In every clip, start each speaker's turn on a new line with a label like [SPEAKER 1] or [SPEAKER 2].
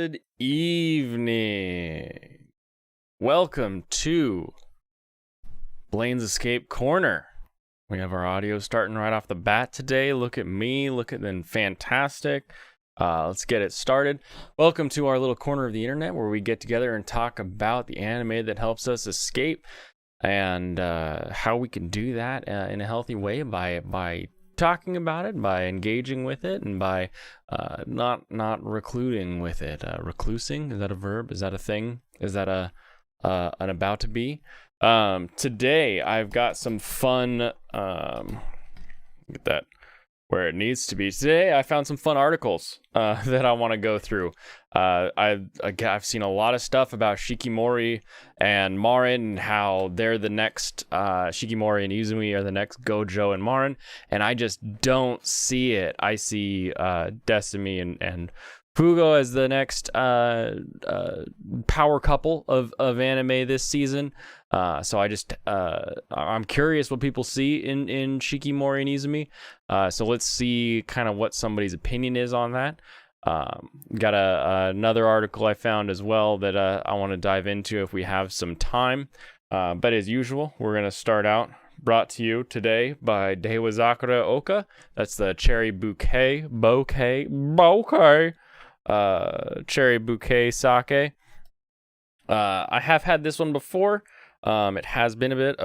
[SPEAKER 1] Good evening. Welcome to Blaine's Escape Corner. We have our audio starting right off the bat today. Look at me, look at them, fantastic. Let's get it started. Welcome to our little corner of the internet where we get together and talk about the anime that helps us escape and how we can do that in a healthy way by talking about it, by engaging with it, and by not recluding with it. Reclusing, is that a verb? Is that a thing? Is that an about to be? Today I've got some fun get that where it needs to be. Today I found some fun articles that I want to go through. I've seen a lot of stuff about Shikimori and Marin and how they're the next Shikimori and Izumi are the next Gojo and Marin, and I just don't see it. I see Decimi and Fugo as the next power couple of anime this season. So I'm curious what people see in Shikimori and Izumi. So let's see kind of what somebody's opinion is on that. Got another article I found as well that I want to dive into if we have some time. But as usual, we're going to start out brought to you today by Deiwazakura Oka. That's the cherry bouquet cherry bouquet sake. I have had this one before. It has been a bit.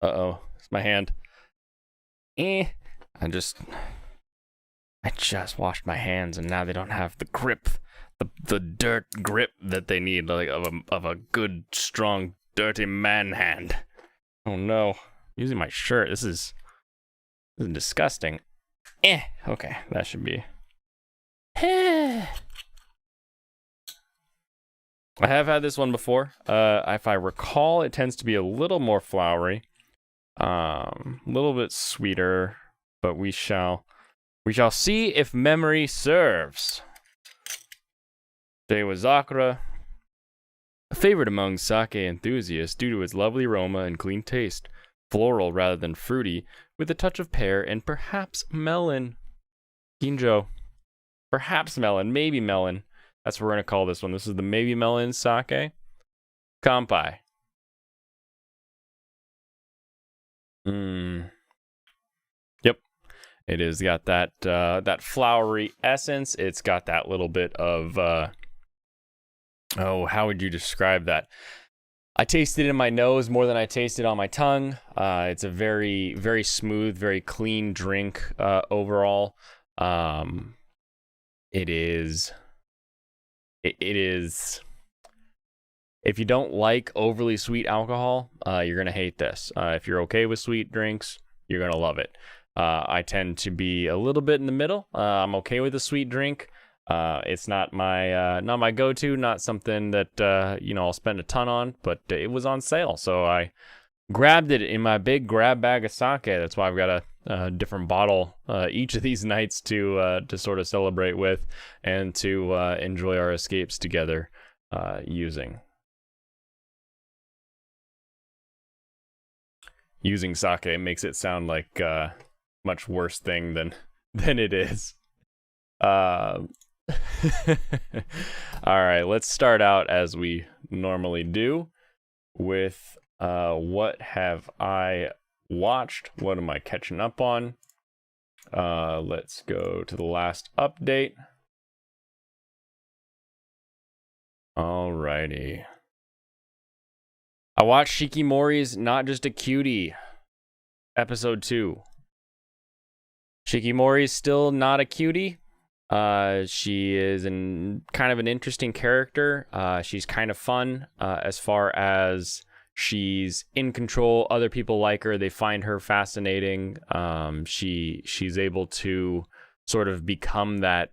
[SPEAKER 1] It's my hand. I just washed my hands and now they don't have the grip, the dirt grip that they need, like of a good, strong, dirty man hand. Oh no, I'm using my shirt. This is disgusting. Okay, that should be. I have had this one before. If I recall, it tends to be a little more flowery, a little bit sweeter, but we shall see if memory serves. Deiwazakura, a favorite among sake enthusiasts due to its lovely aroma and clean taste, floral rather than fruity, with a touch of pear and perhaps melon. Ginjo. Perhaps melon, maybe melon. That's what we're going to call this one. This is the maybe melon sake. Kanpai. Yep. It has got that flowery essence. It's got that little bit of how would you describe that? I tasted it in my nose more than I tasted on my tongue. It's a very, very smooth, very clean drink overall. It is. If you don't like overly sweet alcohol, you're gonna hate this. If you're okay with sweet drinks, you're gonna love it. I tend to be a little bit in the middle. I'm okay with a sweet drink. It's not my go-to, not something that I'll spend a ton on. But it was on sale, so I grabbed it in my big grab bag of sake. That's why I've got a different bottle each of these nights to sort of celebrate with and to enjoy our escapes together using sake makes it sound like a much worse thing than it is. All right, let's start out as we normally do with what have I watched? What am I catching up on? Let's go to the last update. Alrighty. I watched Shikimori's Not Just a Cutie, episode 2. Shikimori's still not a cutie. She is kind of an interesting character. She's kind of fun as far as she's in control. Other people like her. They find her fascinating. She's able to sort of become that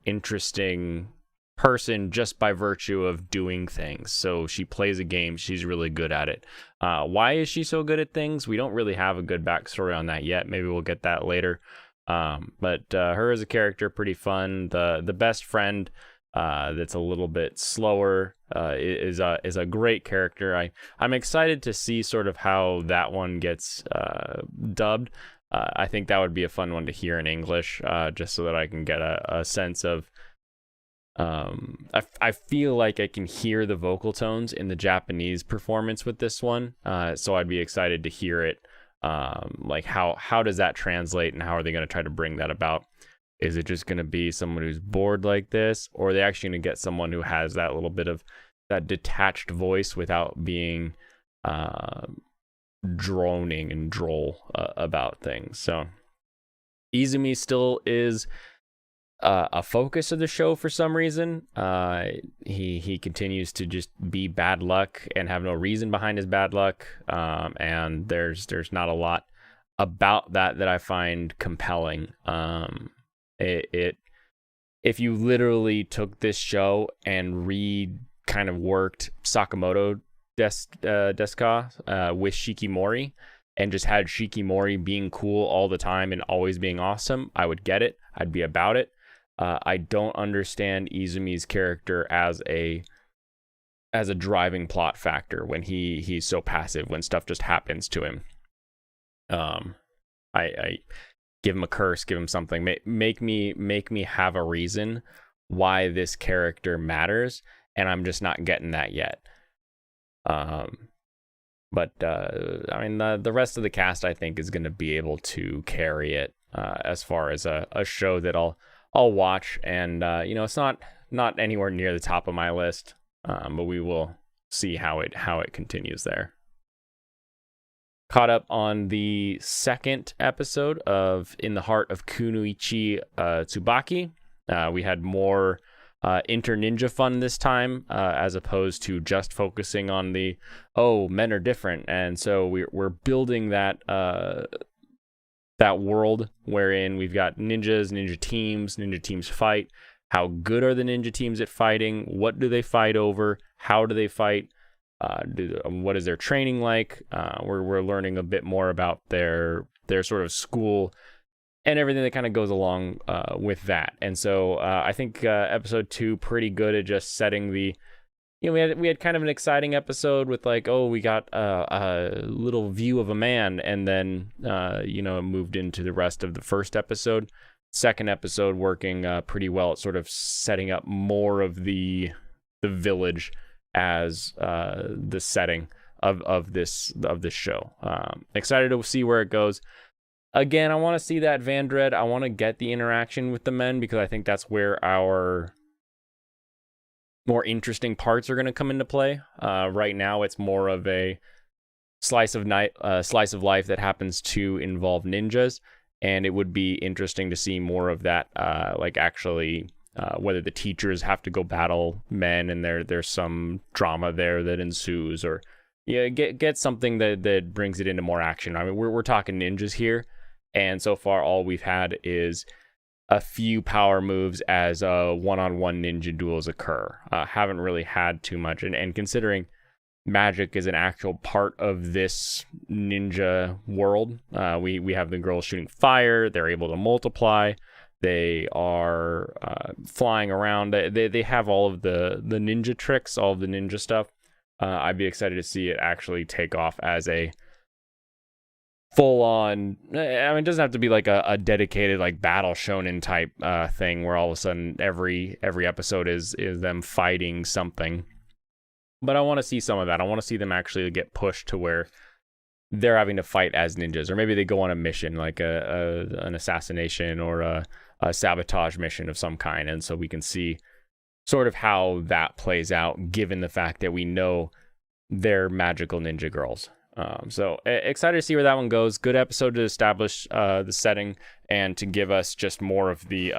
[SPEAKER 1] interesting person just by virtue of doing things. So she plays a game. She's really good at it. Why is she so good at things? We don't really have a good backstory on that yet. Maybe we'll get that later. But her as a character, pretty fun. The best friend that's a little bit slower is a great character. I'm excited to see sort of how that one gets dubbed. I think that would be a fun one to hear in English, just so that I can get a sense of. I feel like I can hear the vocal tones in the Japanese performance with this one, so I'd be excited to hear it. Like how does that translate, and how are they going to try to bring that about? Is it just going to be someone who's bored like this, or are they actually going to get someone who has that little bit of that detached voice without being droning and droll about things? So Izumi still is a focus of the show for some reason. He continues to just be bad luck and have no reason behind his bad luck. And there's not a lot about that I find compelling. If you literally took this show and kind of worked Sakamoto Deska with Shikimori, and just had Shikimori being cool all the time and always being awesome, I would get it. I'd be about it. I don't understand Izumi's character as a driving plot factor when he's so passive, when stuff just happens to him. I give him a curse, give him something, make me have a reason why this character matters, and I'm just not getting that yet. But I mean, the rest of the cast, I think, is going to be able to carry it as far as a show that I'll watch. And it's not anywhere near the top of my list, but we will see how it continues there. Caught up on the second episode of In the Heart of Kunoichi Tsubaki. We had more inter-ninja fun this time, as opposed to just focusing on the men are different, and so we're building that world wherein we've got ninja teams fight. How good are the ninja teams at fighting? What do they fight over? How do they fight? What is their training like? We're learning a bit more about their sort of school and everything that kind of goes along with that. And so I think episode 2 pretty good at just setting the. We had kind of an exciting episode with like, we got a little view of a man, and then it moved into the rest of the first episode. Second episode working pretty well at sort of setting up more of the village as the setting of this show. Excited to see where it goes. Again, I want to see that Vandred. I want to get the interaction with the men, because I think that's where our more interesting parts are going to come into play. Right now, it's more of a slice of life that happens to involve ninjas, and it would be interesting to see more of that, whether the teachers have to go battle men, and there's some drama there that ensues, or get something that brings it into more action. I mean, we're talking ninjas here, and so far all we've had is a few power moves as one-on-one ninja duels occur. Haven't really had too much, and considering magic is an actual part of this ninja world, we have the girls shooting fire. They're able to multiply. They are flying around. They have all of the ninja tricks, all of the ninja stuff. I'd be excited to see it actually take off as a full-on. I mean, it doesn't have to be like a dedicated like battle shonen type thing where all of a sudden every episode is them fighting something. But I want to see some of that. I want to see them actually get pushed to where they're having to fight as ninjas, or maybe they go on a mission, like an assassination or a sabotage mission of some kind, and so we can see sort of how that plays out, given the fact that we know they're magical ninja girls. So excited to see where that one goes. Good episode to establish the setting and to give us just more of the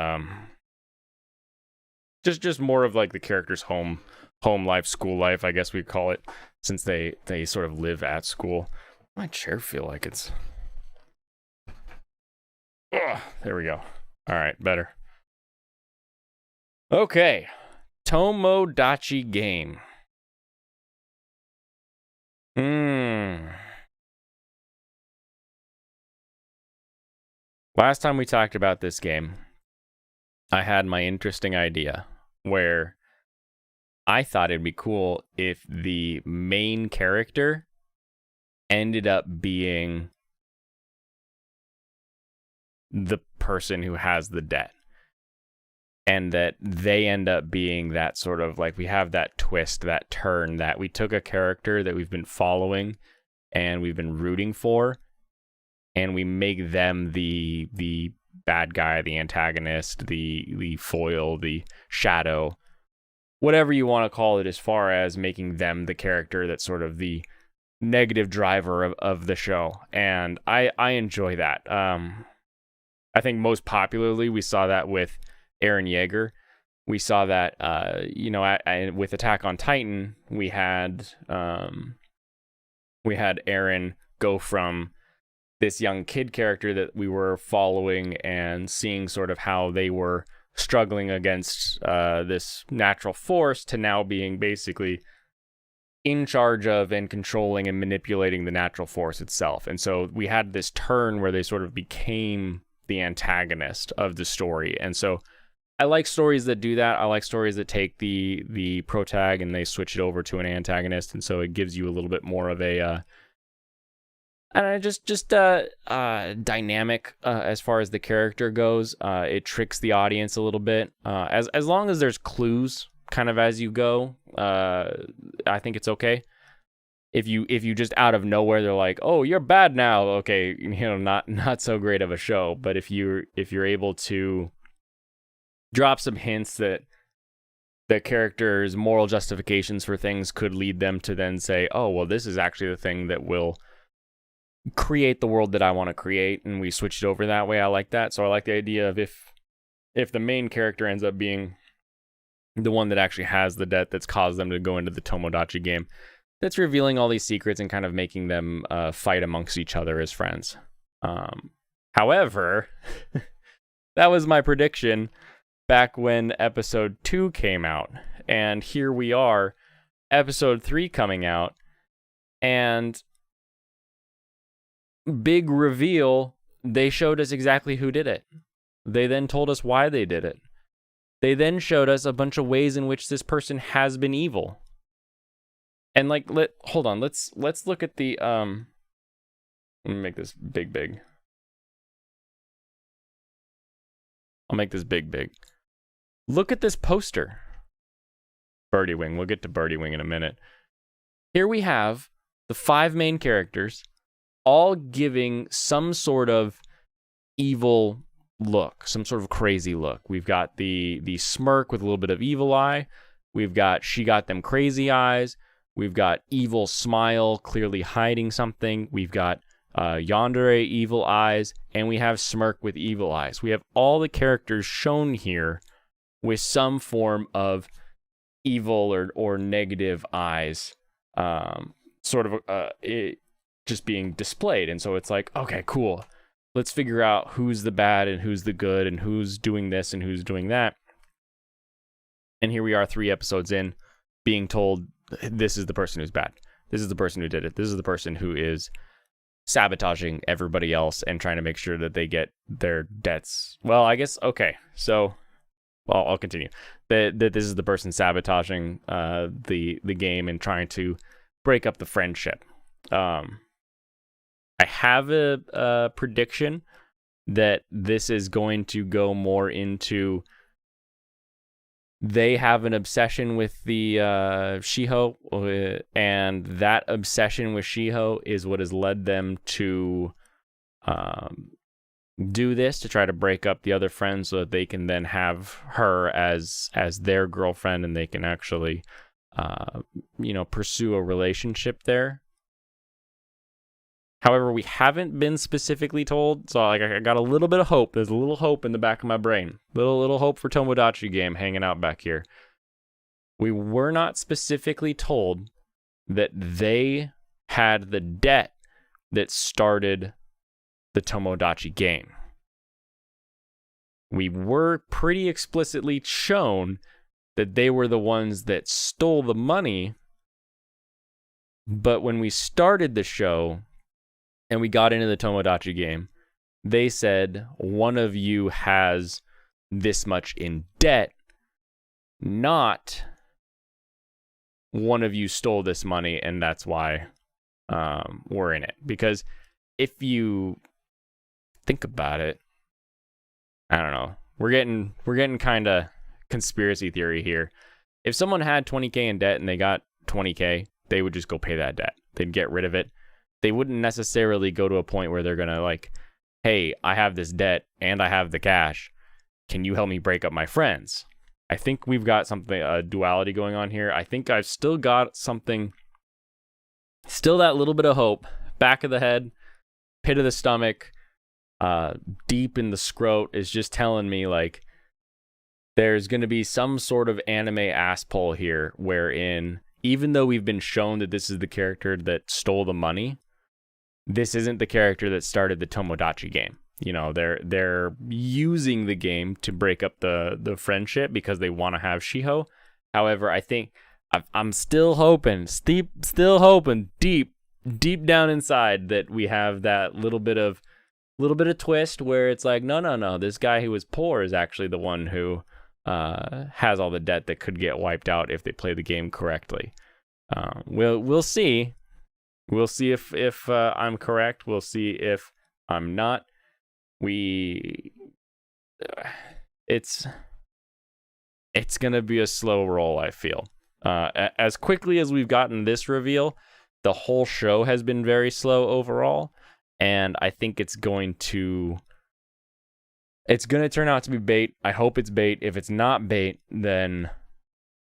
[SPEAKER 1] just more of like the characters' home life, school life, I guess we'd call it, since they sort of live at school. My chair feel like it's. Ugh, there we go. All right, better. Okay, Tomodachi Game. Last time we talked about this game, I had my interesting idea where I thought it'd be cool if the main character ended up being the person who has the debt. And that they end up being that sort of like, we have that twist, that turn, that we took a character that we've been following and we've been rooting for, and we make them the bad guy, the antagonist, the foil, the shadow, whatever you want to call it, as far as making them the character that's sort of the negative driver of the show. And I enjoy that. I think most popularly we saw that with Eren Yeager. We saw that, with Attack on Titan, we had Eren go from this young kid character that we were following and seeing sort of how they were struggling against this natural force, to now being basically in charge of and controlling and manipulating the natural force itself. And so we had this turn where they sort of became the antagonist of the story. And so I like stories that do that. I like stories that take the protag and they switch it over to an antagonist, and so it gives you a little bit more of a dynamic as far as the character goes. It tricks the audience a little bit. As long as there's clues kind of as you go, I think it's okay. If you just out of nowhere they're like, "Oh, you're bad now," okay, not so great of a show. But if you're able to drop some hints that the character's moral justifications for things could lead them to then say, "Oh, well, this is actually the thing that will create the world that I want to create," and we switch it over that way. I like that. So I like the idea of if the main character ends up being the one that actually has the debt that's caused them to go into the Tomodachi game, that's revealing all these secrets and kind of making them fight amongst each other as friends. However, that was my prediction back when episode 2 came out. And here we are, episode 3 coming out, and big reveal, they showed us exactly who did it. They then told us why they did it. They then showed us a bunch of ways in which this person has been evil. And hold on, let's look at the let me make this big. I'll make this big. Look at this poster. Birdie Wing. We'll get to Birdie Wing in a minute. Here we have the 5 main characters all giving some sort of evil look, some sort of crazy look. We've got the smirk with a little bit of evil eye. We've got she got them crazy eyes. We've got evil smile, clearly hiding something. We've got yandere evil eyes, and we have smirk with evil eyes. We have all the characters shown here with some form of evil or negative eyes, just being displayed. And so it's like, okay, cool. Let's figure out who's the bad and who's the good and who's doing this and who's doing that. And here we are 3 episodes in, being told this is the person who's bad. This is the person who did it. This is the person who is sabotaging everybody else and trying to make sure that they get their debts. Well, I guess, okay. So, I'll continue. That this is the person sabotaging the game and trying to break up the friendship. I have a prediction that this is going to go more into they have an obsession with the Shiho, and that obsession with Shiho is what has led them to do this, to try to break up the other friends so that they can then have her as their girlfriend, and they can actually pursue a relationship there. However, we haven't been specifically told, so I got a little bit of hope. There's a little hope in the back of my brain. Little hope for Tomodachi game hanging out back here. We were not specifically told that they had the debt that started the Tomodachi game. We were pretty explicitly shown that they were the ones that stole the money, but when we started the show and we got into the Tomodachi game, they said one of you has this much in debt, not one of you stole this money and that's why we're in it. Because if you think about it, I don't know. We're getting kind of conspiracy theory here. If someone had 20K in debt and they got 20K, they would just go pay that debt. They'd get rid of it. They wouldn't necessarily go to a point where they're going to like, hey, I have this debt and I have the cash. Can you help me break up my friends? I think we've got something, a duality going on here. I think I've still got something, still that little bit of hope, back of the head, pit of the stomach, deep in the scrot is just telling me like there's going to be some sort of anime ass pull here wherein even though we've been shown that this is the character that stole the money, this isn't the character that started the Tomodachi game. You know, they're using the game to break up the friendship because they want to have Shiho. However, I think I'm still hoping, deep down inside that we have that little bit of twist where it's like, no, this guy who was poor is actually the one who has all the debt that could get wiped out if they play the game correctly. We'll see. We'll see if I'm correct. We'll see if I'm not. It's gonna be a slow roll, I feel. As quickly as we've gotten this reveal, the whole show has been very slow overall, and I think it's going to turn out to be bait. I hope it's bait. If it's not bait, then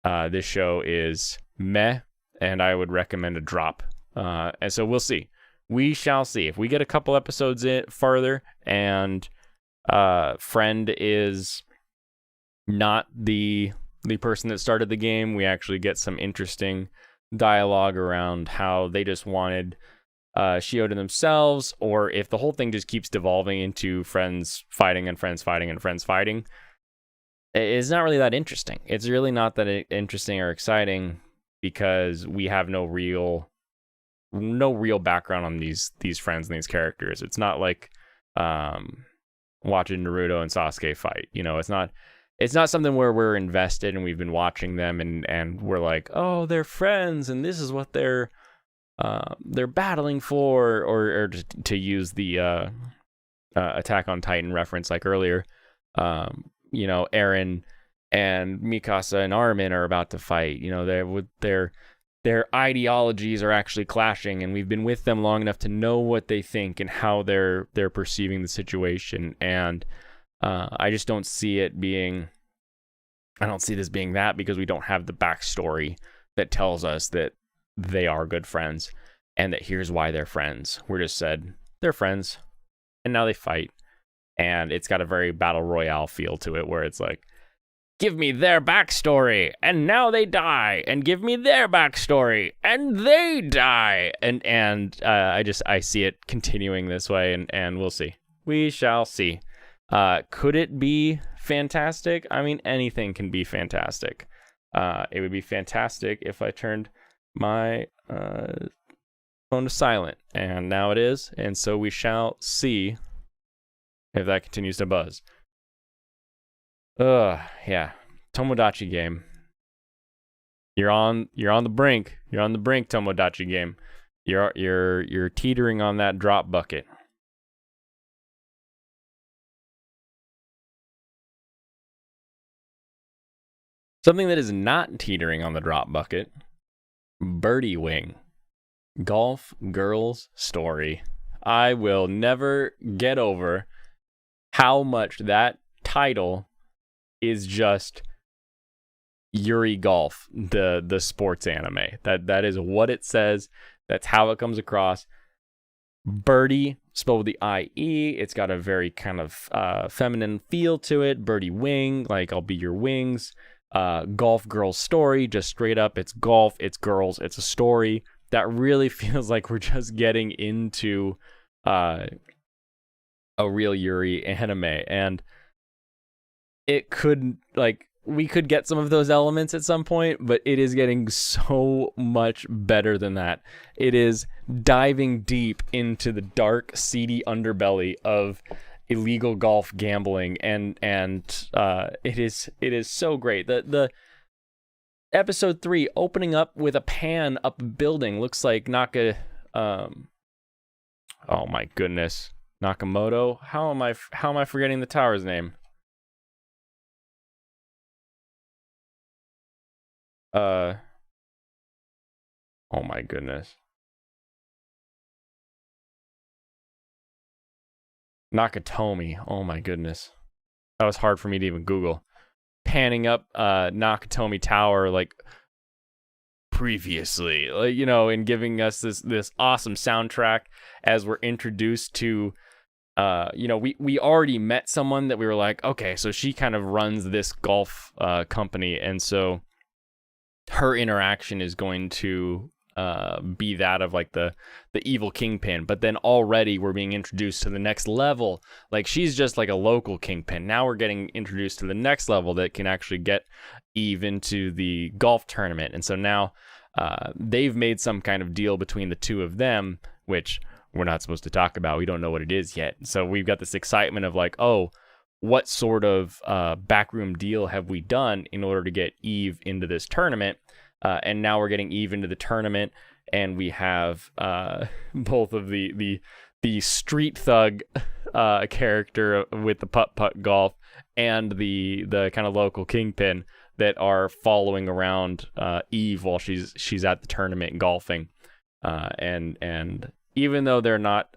[SPEAKER 1] this show is meh, and I would recommend a drop. And so we'll see. We shall see. If we get a couple episodes in further and friend is not the person that started the game, we actually get some interesting dialogue around how they just wanted Shio to themselves, or if the whole thing just keeps devolving into friends fighting and friends fighting and friends fighting, it's not really that interesting. It's really not that interesting or exciting because we have no real background on these friends and these characters. It's not like watching Naruto and Sasuke fight. You know, it's not something where we're invested and we've been watching them and we're like, oh, they're friends and this is what they're battling for, or to use the Attack on Titan reference like earlier. You know, Eren and Mikasa and Armin are about to fight. You know, their ideologies are actually clashing, and we've been with them long enough to know what they think and how they're perceiving the situation. And I just don't see it being. I don't see this being that because we don't have the backstory that tells us that they are good friends and that here's why they're friends. We're just said they're friends, and now they fight, and it's got a very battle royale feel to it, where it's like, give me their backstory, and now they die, and give me their backstory, and they die, and I see it continuing this way, and we'll see. We shall see. Could it be fantastic? I mean, anything can be fantastic. It would be fantastic if I turned my phone to silent, and now it is, and so we shall see if that continues to buzz. Yeah. Tomodachi game. You're on the brink. You're on the brink, Tomodachi game. You're teetering on that drop bucket. Something that is not teetering on the drop bucket. Birdie Wing. Golf Girls Story. I will never get over how much that title is just Yuri Golf, the sports anime. That is what it says. That's how it comes across. Birdie, spelled with the I-E. It's got a very kind of feminine feel to it. Birdie Wing, like I'll be your wings. Golf Girls Story, just straight up. It's golf, it's girls, it's a story. That really feels like we're just getting into a real Yuri anime. And it could, like, we could get some of those elements at some point, but it is getting so much better than that. It is diving deep into the dark, seedy underbelly of illegal golf gambling, and it is so great. The episode 3 opening up with a pan up a building looks like oh my goodness, Nakamoto. How am I forgetting the tower's name? Oh my goodness. Nakatomi. Oh my goodness. That was hard for me to even Google. Panning up Nakatomi Tower like previously, like, you know, and giving us this awesome soundtrack as we're introduced to you know, we already met someone that we were like, okay, so she kind of runs this golf company, and so her interaction is going to be that of like the evil kingpin. But then already we're being introduced to the next level. Like, she's just like a local kingpin. Now we're getting introduced to the next level that can actually get Eve into the golf tournament. And so now they've made some kind of deal between the two of them, which we're not supposed to talk about. We don't know what it is yet. So we've got this excitement of like, oh, what sort of backroom deal have we done in order to get Eve into this tournament? And now we're getting Eve into the tournament, and we have both of the street thug character with the putt golf and the kind of local kingpin that are following around Eve while she's at the tournament golfing. And even though they're not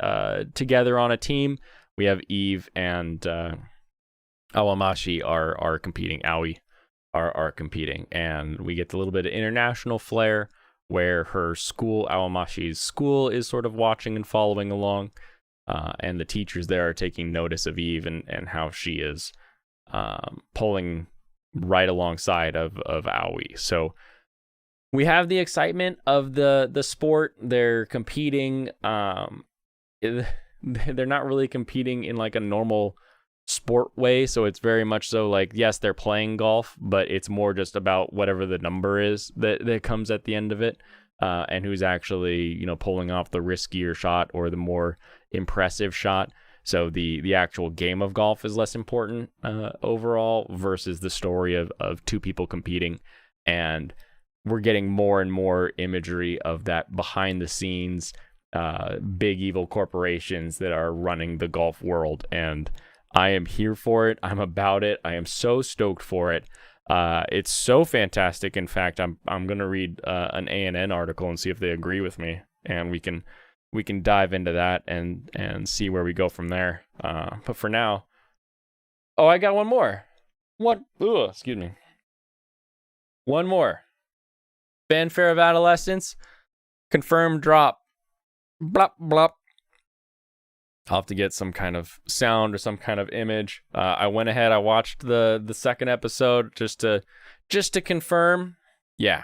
[SPEAKER 1] together on a team, we have Eve and Awamashi are competing. Aoi are competing, and we get a little bit of international flair where her school, Awamashi's school, is sort of watching and following along, and the teachers there are taking notice of Eve and how she is pulling right alongside of Aoi. So we have the excitement of the sport. They're competing. They're not really competing in like a normal sport way, so it's very much so like, yes, they're playing golf, but it's more just about whatever the number is that comes at the end of it, and who's actually, you know, pulling off the riskier shot or the more impressive shot. So the actual game of golf is less important overall versus the story of two people competing. And we're getting more and more imagery of that behind the scenes big evil corporations that are running the golf world, and I am here for it. I'm about it. I am so stoked for it. It's so fantastic. In fact, I'm gonna read an ANN article and see if they agree with me, and we can dive into that and see where we go from there. But for now, oh, I got one more. What? Ooh, excuse me. One more. Fanfare of Adolescence. Confirmed drop. Blop blop. I'll have to get some kind of sound or some kind of image. I went ahead, I watched the second episode just to confirm. Yeah,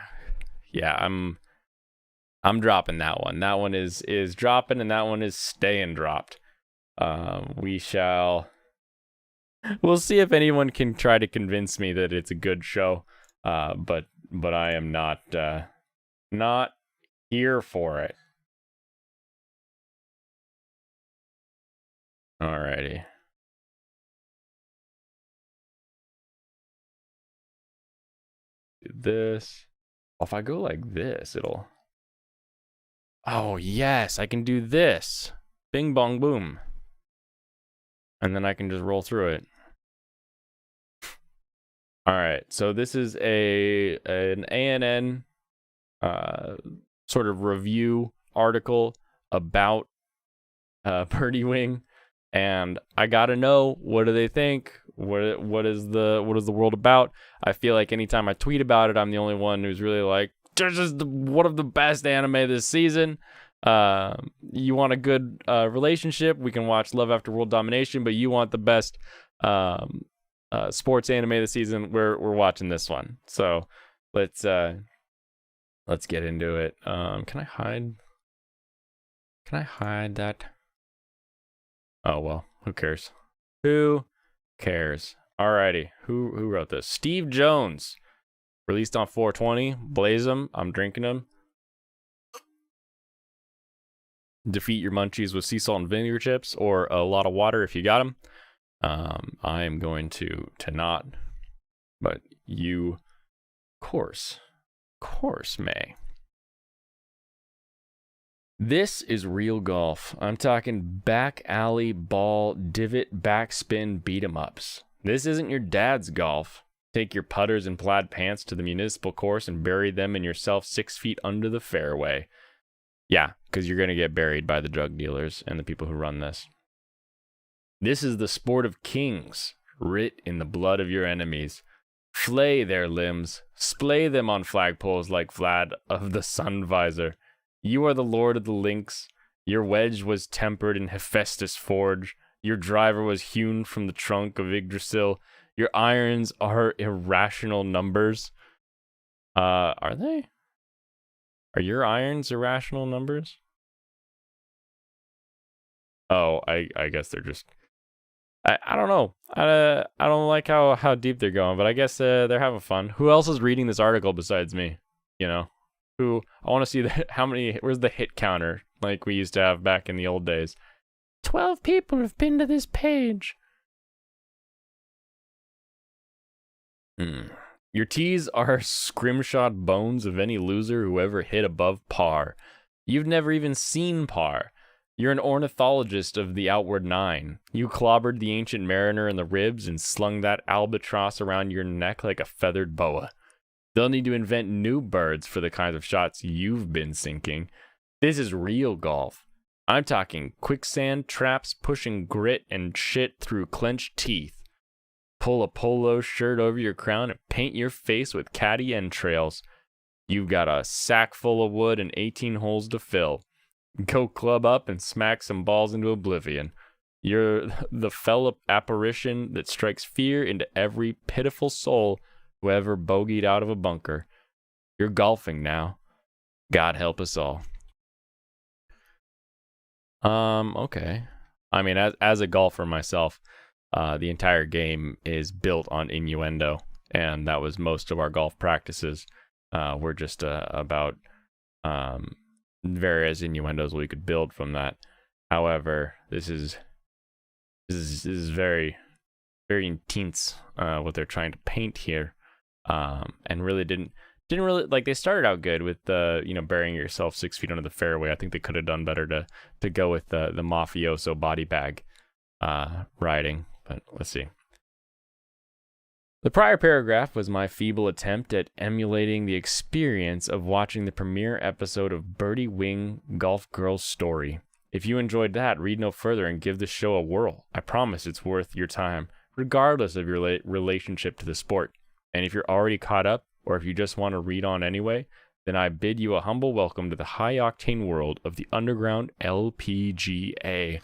[SPEAKER 1] I'm dropping that one. That one is dropping, and that one is staying dropped. We'll see if anyone can try to convince me that it's a good show. But I am not here for it. Alrighty. Do this. If I go like this, it'll... Oh, yes, I can do this. Bing, bong, boom. And then I can just roll through it. Alright, so this is an ANN sort of review article about Birdie Wing. And I gotta know, what do they think? What is the world about? I feel like anytime I tweet about it, I'm the only one who's really like, this is one of the best anime this season. You want a good relationship? We can watch Love After World Domination, but you want the best sports anime this season? We're watching this one. So let's get into it. Can I hide that? Oh, well, who cares? Who cares? Alrighty, who wrote this? Steve Jones. Released on 420. Blaze them. I'm drinking them. Defeat your munchies with sea salt and vinegar chips, or a lot of water if you got them. I am going to not, but you, course may. This is real golf. I'm talking back alley, ball, divot, backspin, beat 'em ups. This isn't your dad's golf. Take your putters and plaid pants to the municipal course and bury them in yourself 6 feet under the fairway. Yeah, because you're going to get buried by the drug dealers and the people who run this. This is the sport of kings, writ in the blood of your enemies. Flay their limbs, splay them on flagpoles like Vlad of the Sun Visor. You are the lord of the links. Your wedge was tempered in Hephaestus' forge. Your driver was hewn from the trunk of Yggdrasil. Your irons are irrational numbers. Are they? Are your irons irrational numbers? Oh, I guess they're just... I don't know. I don't like how deep they're going, but I guess they're having fun. Who else is reading this article besides me? You know? Who... I want to see how many... Where's the hit counter like we used to have back in the old days? 12 people have been to this page. Your tees are scrimshot bones of any loser who ever hit above par. You've never even seen par. You're an ornithologist of the outward nine. You clobbered the ancient mariner in the ribs and slung that albatross around your neck like a feathered boa. They'll need to invent new birds for the kinds of shots you've been sinking. This is real golf. I'm talking quicksand traps pushing grit and shit through clenched teeth. Pull a polo shirt over your crown and paint your face with caddy entrails. You've got a sack full of wood and 18 holes to fill. Go club up and smack some balls into oblivion. You're the fell apparition that strikes fear into every pitiful soul who ever bogeyed out of a bunker. You're golfing now. God help us all. Okay. I mean, as a golfer myself, the entire game is built on innuendo, and that was most of our golf practices. Were just about various innuendos we could build from that. However, this is very, very intense what they're trying to paint here, and really didn't really like. They started out good with burying yourself 6 feet under the fairway. I think they could have done better to go with the mafioso body bag riding. But let's see. The prior paragraph was my feeble attempt at emulating the experience of watching the premiere episode of Birdie Wing Golf Girl's Story. If you enjoyed that, read no further and give the show a whirl. I promise it's worth your time, regardless of your relationship to the sport. And if you're already caught up, or if you just want to read on anyway, then I bid you a humble welcome to the high-octane world of the underground LPGA.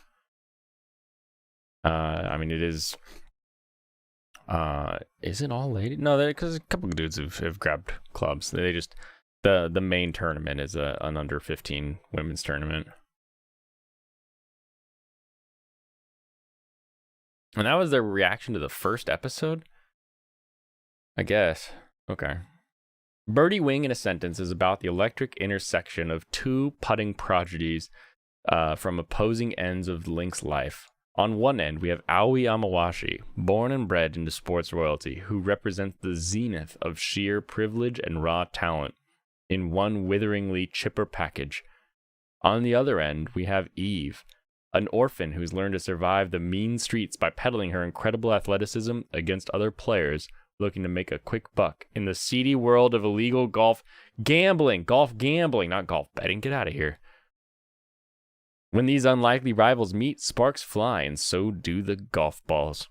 [SPEAKER 1] I mean, it is... is it all lady? No, because a couple of dudes have grabbed clubs. They just... The main tournament is an under 15 women's tournament. And that was their reaction to the first episode? I guess. Okay. Birdie Wing in a sentence is about the electric intersection of two putting prodigies from opposing ends of Link's life. On one end, we have Aoi Amawashi, born and bred into sports royalty, who represents the zenith of sheer privilege and raw talent in one witheringly chipper package. On the other end, we have Eve, an orphan who's learned to survive the mean streets by peddling her incredible athleticism against other players looking to make a quick buck in the seedy world of illegal golf gambling, not golf betting. Get out of here. When these unlikely rivals meet, sparks fly, and so do the golf balls.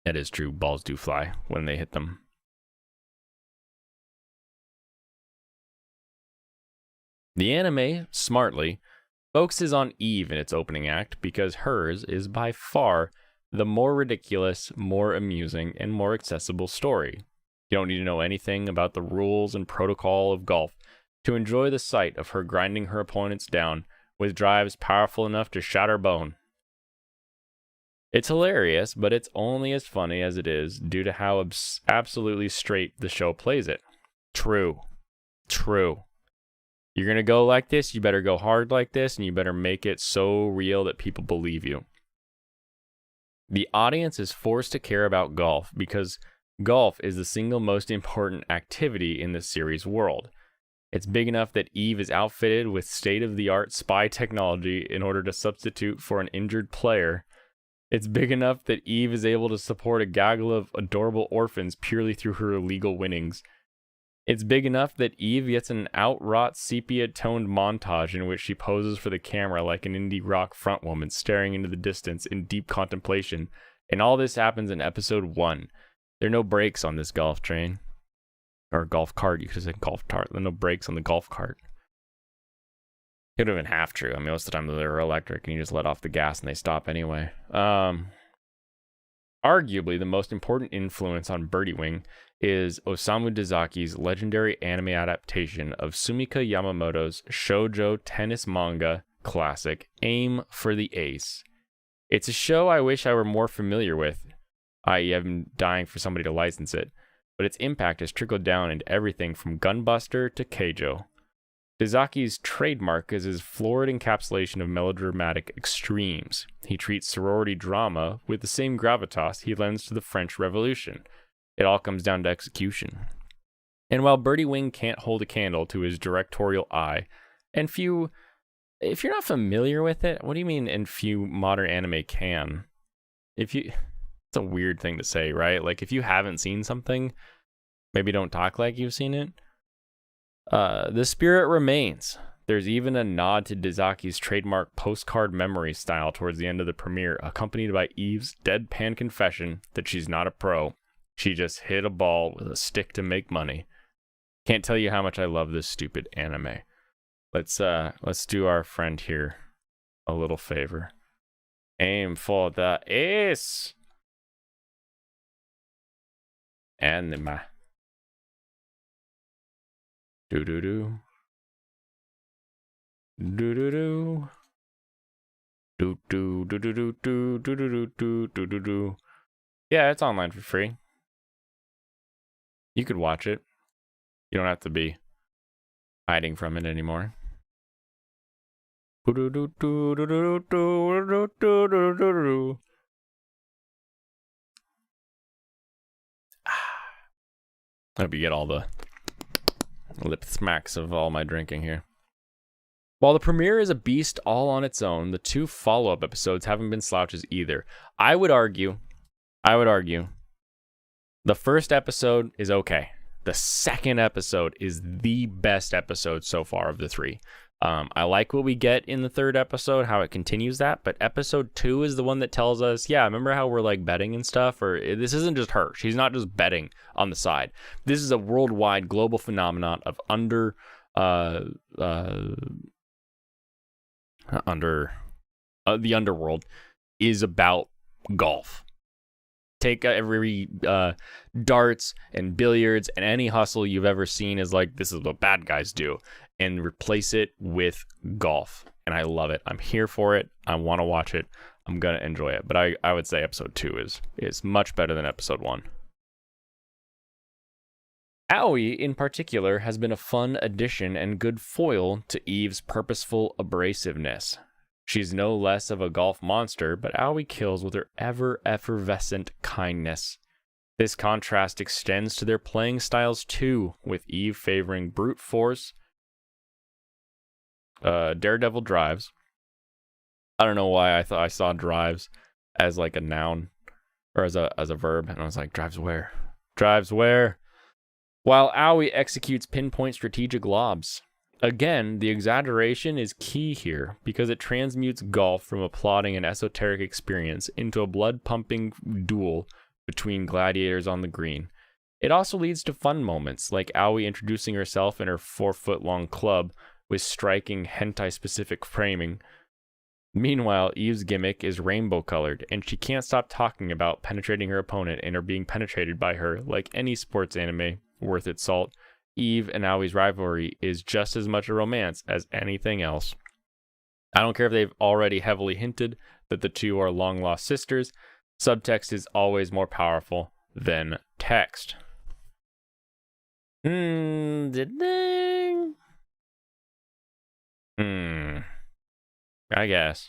[SPEAKER 1] That is true, balls do fly when they hit them. The anime, smartly, focuses on Eve in its opening act because hers is by far the more ridiculous, more amusing, and more accessible story. You don't need to know anything about the rules and protocol of golf to enjoy the sight of her grinding her opponents down with drives powerful enough to shatter bone. It's hilarious, but it's only as funny as it is due to how absolutely straight the show plays it. True. You're going to go like this, you better go hard like this, and you better make it so real that people believe you. The audience is forced to care about golf because golf is the single most important activity in the series world. It's big enough that Eve is outfitted with state-of-the-art spy technology in order to substitute for an injured player. It's big enough that Eve is able to support a gaggle of adorable orphans purely through her illegal winnings. It's big enough that Eve gets an outwrought sepia-toned montage in which she poses for the camera like an indie rock frontwoman staring into the distance in deep contemplation. And all this happens in episode 1. There are no brakes on this golf train. Or golf cart, you could say golf cart. There are no brakes on the golf cart. It would have been half true. I mean, most of the time they're electric and you just let off the gas and they stop anyway. Arguably, the most important influence on Birdie Wing is Osamu Dazaki's legendary anime adaptation of Sumika Yamamoto's shoujo tennis manga classic, Aim for the Ace. It's a show I wish I were more familiar with, i.e. I'm dying for somebody to license it, but its impact has trickled down into everything from Gunbuster to Keijo. Dazaki's trademark is his florid encapsulation of melodramatic extremes. He treats sorority drama with the same gravitas he lends to the French Revolution. It all comes down to execution. And while Birdie Wing can't hold a candle to his directorial eye, and if you're not familiar with it, what do you mean and few modern anime can? It's a weird thing to say, right? Like, if you haven't seen something, maybe don't talk like you've seen it. The spirit remains. There's even a nod to Dazaki's trademark postcard memory style towards the end of the premiere, accompanied by Eve's deadpan confession that she's not a pro. She just hit a ball with a stick to make money. Can't tell you how much I love this stupid anime. Let's do our friend here a little favor. Aim for the ace. Anime. Do do do. Do do do. Do do do do do do do do do do do do. Yeah, it's online for free. You could watch it. You don't have to be hiding from it anymore. Hope you get all the lip smacks of all my drinking here. While the premiere is a beast all on its own, the 2 follow-up episodes haven't been slouches either. I would argue, the first episode is okay. The second episode is the best episode so far of the 3. I like what we get in the third episode, how it continues that, but episode 2 is the one that tells us, yeah, remember how we're like betting and stuff? Or this isn't just her. She's not just betting on the side. This is a worldwide global phenomenon of the underworld is about golf. Take every darts and billiards and any hustle you've ever seen is like, this is what bad guys do, and replace it with golf. And I love it. I'm here for it. I want to watch it. I'm going to enjoy it. But I would say episode 2 is much better than episode 1. Aoi, in particular, has been a fun addition and good foil to Eve's purposeful abrasiveness. She's no less of a golf monster, but Aoi kills with her ever-effervescent kindness. This contrast extends to their playing styles too, with Eve favoring brute force, daredevil drives. I don't know why I thought I saw drives as like a noun, or as a verb, and I was like, drives where? Drives where? While Aoi executes pinpoint strategic lobs. Again, the exaggeration is key here because it transmutes golf from applauding an esoteric experience into a blood-pumping duel between gladiators on the green. It also leads to fun moments, like Aoi introducing herself in her 4-foot-long club with striking hentai-specific framing. Meanwhile, Eve's gimmick is rainbow-colored, and she can't stop talking about penetrating her opponent and her being penetrated by her like any sports anime worth its salt. Eve and Aoi's rivalry is just as much a romance as anything else. I don't care if they've already heavily hinted that the 2 are long-lost sisters. Subtext is always more powerful than text. Did they? I guess.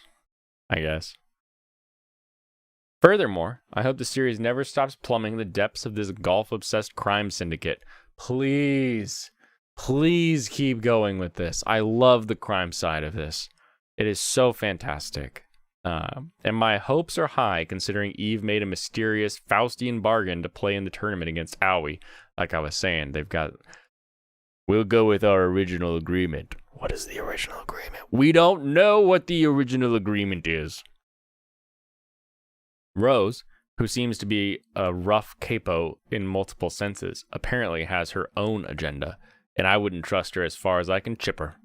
[SPEAKER 1] Furthermore, I hope the series never stops plumbing the depths of this golf-obsessed crime syndicate. Please keep going with this. I love the crime side of this. It is so fantastic. And my hopes are high considering Eve made a mysterious Faustian bargain to play in the tournament against Aoi. Like I was saying, we'll go with our original agreement. What is the original agreement? We don't know what the original agreement is. Rose, who seems to be a rough capo in multiple senses, apparently has her own agenda, and I wouldn't trust her as far as I can chip her.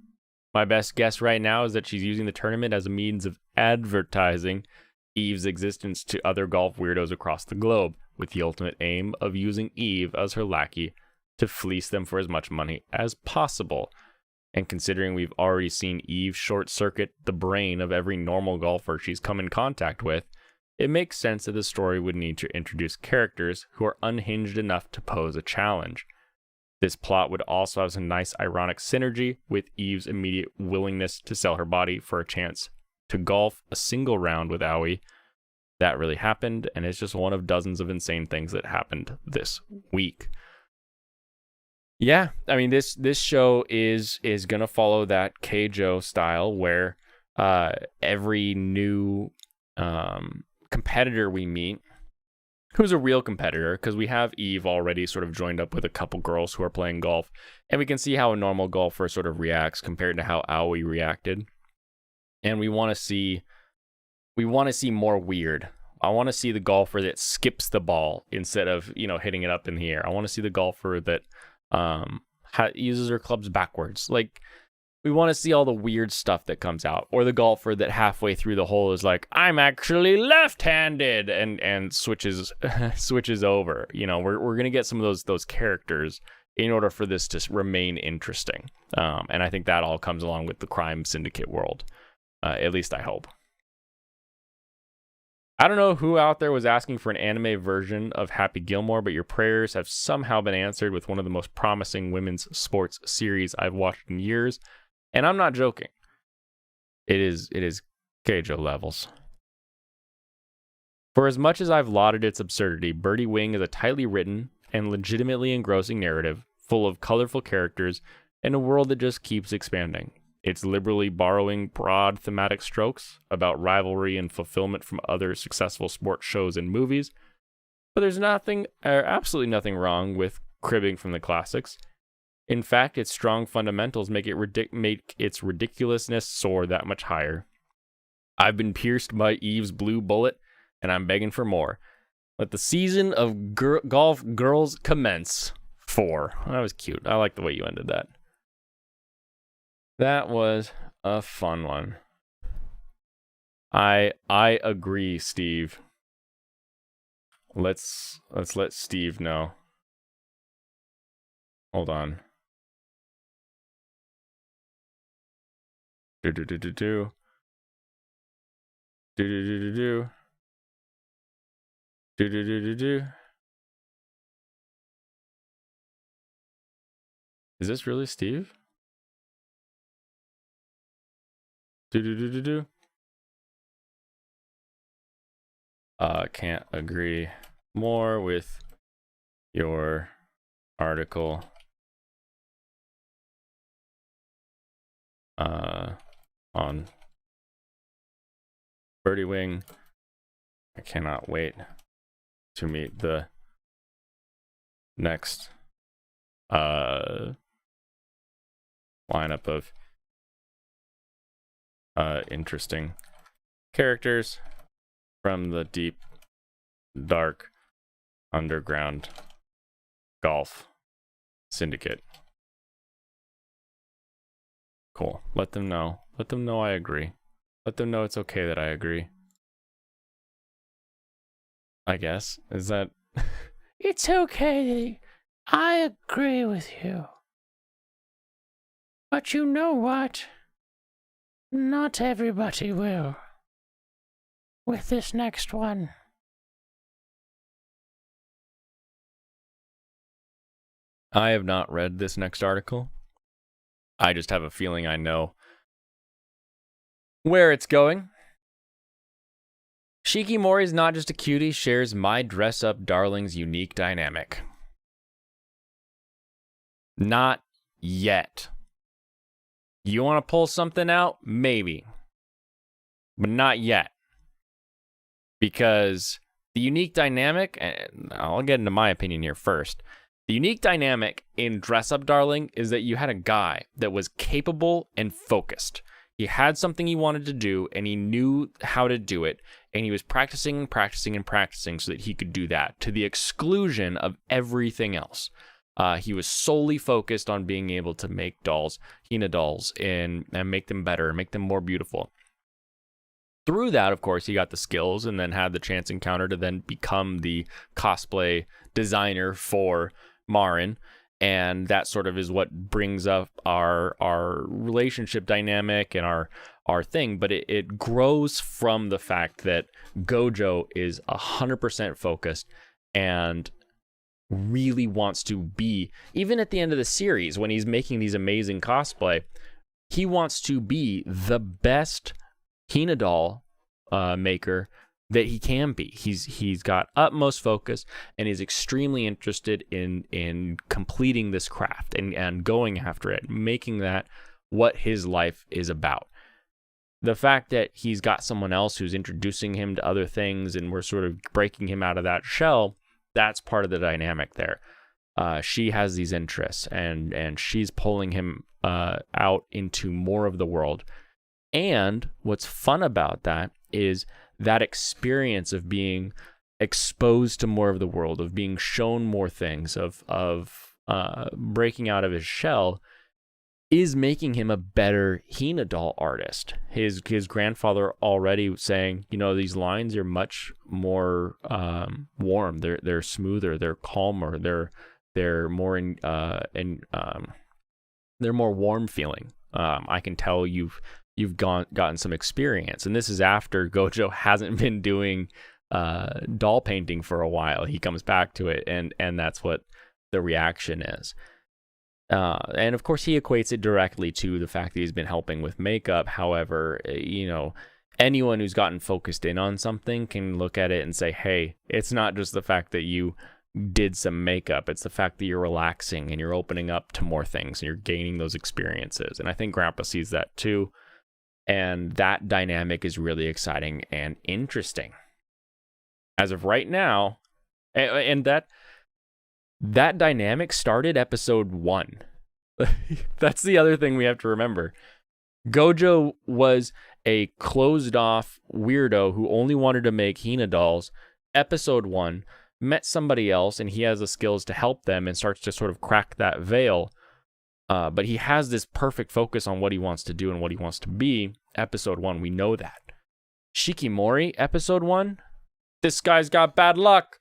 [SPEAKER 1] My best guess right now is that she's using the tournament as a means of advertising Eve's existence to other golf weirdos across the globe, with the ultimate aim of using Eve as her lackey to fleece them for as much money as possible. And considering we've already seen Eve short-circuit the brain of every normal golfer she's come in contact with, it makes sense that the story would need to introduce characters who are unhinged enough to pose a challenge. This plot would also have some nice ironic synergy with Eve's immediate willingness to sell her body for a chance to golf a single round with Aoi. That really happened, and it's just one of dozens of insane things that happened this week. Yeah, I mean, this show is going to follow that Keijo style where every new competitor we meet, who's a real competitor, because we have Eve already sort of joined up with a couple girls who are playing golf, and we can see how a normal golfer sort of reacts compared to how Aoi reacted. And we want to see more weird. I want to see the golfer that skips the ball instead of, hitting it up in the air. I want to see the golfer that uses her clubs backwards. Like, we want to see all the weird stuff that comes out, or the golfer that halfway through the hole is like, I'm actually left-handed, and switches over. We're gonna get some of those characters in order for this to remain interesting. And I think that all comes along with the crime syndicate world. At least I hope. I don't know who out there was asking for an anime version of Happy Gilmore, but your prayers have somehow been answered with one of the most promising women's sports series I've watched in years. And I'm not joking. It is Keijo levels. For as much as I've lauded its absurdity, Birdie Wing is a tightly written and legitimately engrossing narrative, full of colorful characters, and a world that just keeps expanding. It's liberally borrowing broad thematic strokes about rivalry and fulfillment from other successful sports shows and movies, but there's absolutely nothing wrong with cribbing from the classics. In fact, its strong fundamentals make its ridiculousness soar that much higher. I've been pierced by Eve's blue bullet, and I'm begging for more. Let the season of golf girls commence. 4. That was cute. I like the way you ended that. That was a fun one. I agree, Steve. Let's let Steve know. Hold on. Do. Is this really Steve? Can't agree more with your article. On Birdie Wing. I cannot wait to meet the next lineup of interesting characters from the deep, dark, underground golf syndicate. Cool. Let them know. Let them know I agree. Let them know it's okay that I agree. I guess. Is that... It's okay. I agree with you. But you know what? Not everybody will. With this next one. I have not read this next article. I just have a feeling I know where it's going. Shikimori's not just a cutie, shares my dress-up darling's unique dynamic. Not yet. You want to pull something out? Maybe. But not yet. because the unique dynamic, and I'll get into my opinion here first. The unique dynamic in Dress Up Darling is that you had a guy that was capable and focused. He had something he wanted to do, and he knew how to do it, and he was practicing and practicing and practicing so that he could do that, to the exclusion of everything else. He was solely focused on being able to make dolls, Hina dolls, and make them better, make them more beautiful. Through that, of course, he got the skills and then had the chance encounter to then become the cosplay designer for Marin. And that sort of is what brings up our relationship dynamic and our thing. But it grows from the fact that Gojo is 100% focused and really wants to be, even at the end of the series when he's making these amazing cosplay, he wants to be the best Hina doll maker that he can be. He's got utmost focus and is extremely interested in completing this craft and going after it, making that what his life is about. The fact that he's got someone else who's introducing him to other things and we're sort of breaking him out of that shell, that's part of the dynamic there. She has these interests and she's pulling him out into more of the world. And what's fun about that is that experience of being exposed to more of the world, of being shown more things, of breaking out of his shell, is making him a better Hina doll artist. His grandfather already saying, these lines are much more warm. They're smoother. They're calmer. They're more they're more warm feeling. I can tell you've gotten some experience. And this is after Gojo hasn't been doing doll painting for a while. He comes back to it, and that's what the reaction is. And of course, he equates it directly to the fact that he's been helping with makeup. However, anyone who's gotten focused in on something can look at it and say, hey, it's not just the fact that you did some makeup. It's the fact that you're relaxing and you're opening up to more things and you're gaining those experiences. And I think Grandpa sees that too. And that dynamic is really exciting and interesting. As of right now, and that dynamic started episode 1. That's the other thing we have to remember. Gojo was a closed off weirdo who only wanted to make Hina dolls. Episode 1, met somebody else and he has the skills to help them and starts to sort of crack that veil. But he has this perfect focus on what he wants to do and what he wants to be. Episode 1, we know that. Shikimori, episode 1, this guy's got bad luck.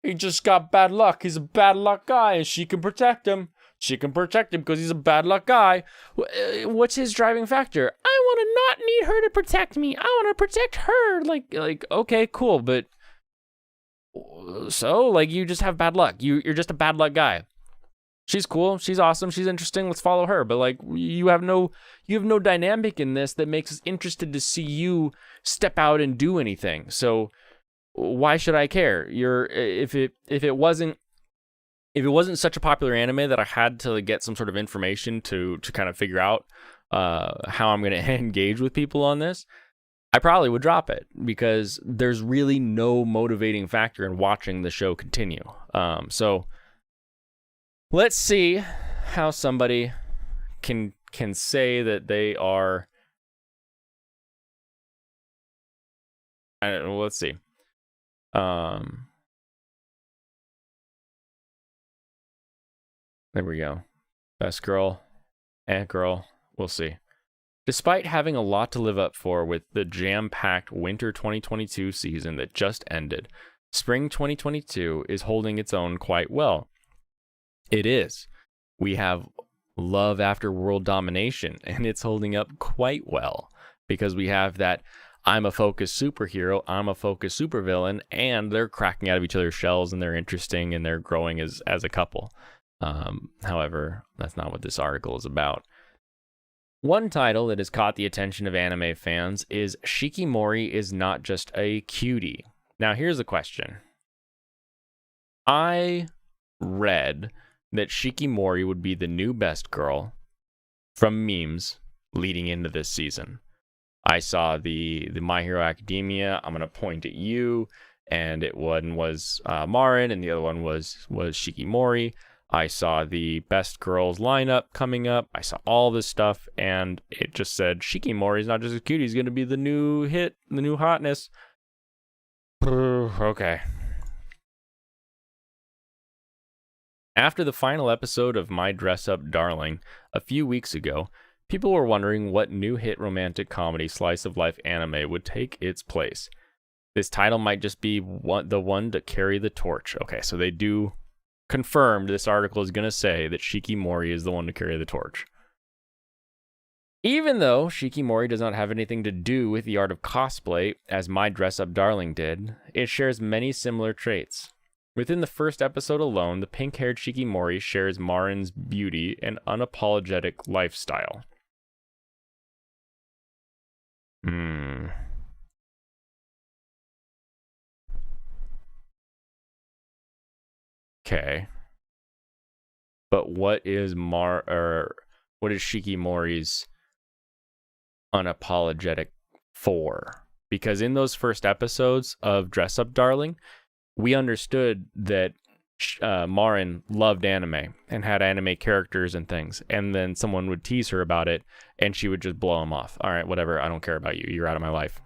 [SPEAKER 1] He just got bad luck. He's a bad luck guy, and she can protect him. She can protect him because he's a bad luck guy. What's his driving factor? I want to not need her to protect me. I want to protect her. Like, okay, cool, but so you just have bad luck. You're just a bad luck guy. She's cool. She's awesome. She's interesting. Let's follow her. But you have no dynamic in this that makes us interested to see you step out and do anything. So why should I care? If it wasn't such a popular anime that I had to get some sort of information to kind of figure out how I'm going to engage with people on this, I probably would drop it because there's really no motivating factor in watching the show continue. So let's see how somebody can say that they are. I don't know, let's see. There we go. Best girl, Ant Girl, we'll see. Despite having a lot to live up for with the jam-packed winter 2022 season that just ended, spring 2022 is holding its own quite well. It is. We have Love After World Domination, and it's holding up quite well because we have that I'm a focused superhero, I'm a focused supervillain, and they're cracking out of each other's shells and they're interesting and they're growing as a couple. However, that's not what this article is about. One title that has caught the attention of anime fans is Shikimori is Not Just a Cutie. Now, here's the question. I read that Shikimori would be the new best girl from memes leading into this season. I saw the My Hero Academia. I'm gonna point at you, and one was Marin, and the other one was Shikimori. I saw the best girls lineup coming up. I saw all this stuff, and it just said Shikimori's not just a cutie, he's gonna be the new hit, the new hotness. Okay. After the final episode of My Dress Up Darling a few weeks ago, people were wondering what new hit romantic comedy slice of life anime would take its place. This title might just be the one to carry the torch. Okay, so they do confirm this article is going to say that Shikimori is the one to carry the torch. Even though Shikimori does not have anything to do with the art of cosplay, as My Dress Up Darling did, it shares many similar traits. Within the first episode alone, the pink-haired Shikimori shares Marin's beauty and unapologetic lifestyle. Okay. But what is Shikimori's unapologetic for? Because in those first episodes of Dress Up Darling, we understood that Marin loved anime and had anime characters and things, and then someone would tease her about it and she would just blow him off. All right, whatever, I don't care about you, you're out of my life.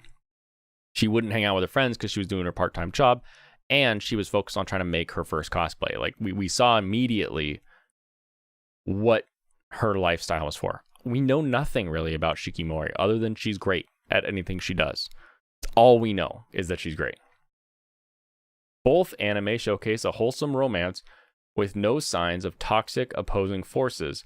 [SPEAKER 1] She wouldn't hang out with her friends because she was doing her part-time job, and she was focused on trying to make her first cosplay. Like, we saw immediately what her lifestyle was for. We know nothing really about Shikimori other than she's great at anything she does. All we know is that she's great. Both anime showcase a wholesome romance with no signs of toxic opposing forces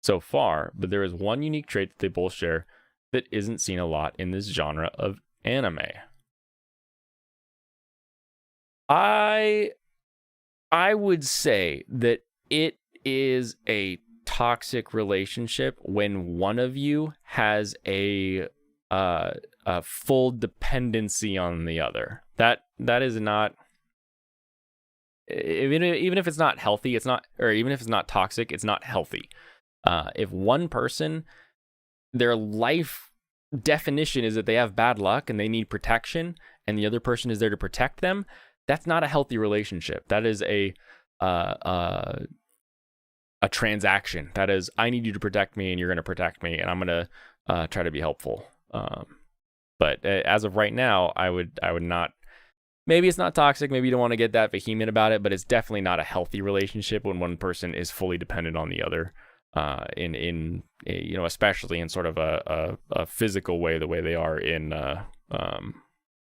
[SPEAKER 1] so far, but there is one unique trait that they both share that isn't seen a lot in this genre of anime. I would say that it is a toxic relationship when one of you has a full dependency on the other. That is not, even if it's not healthy, it's not, or even if it's not toxic, it's not healthy. If one person, their life definition is that they have bad luck and they need protection, and the other person is there to protect them, that's not a healthy relationship. That is a transaction. That is, I need you to protect me and you're going to protect me, and I'm going to try to be helpful. But as of right now, I would not. Maybe it's not toxic. Maybe you don't want to get that vehement about it, but it's definitely not a healthy relationship when one person is fully dependent on the other. In especially in sort of a physical way, the way they are in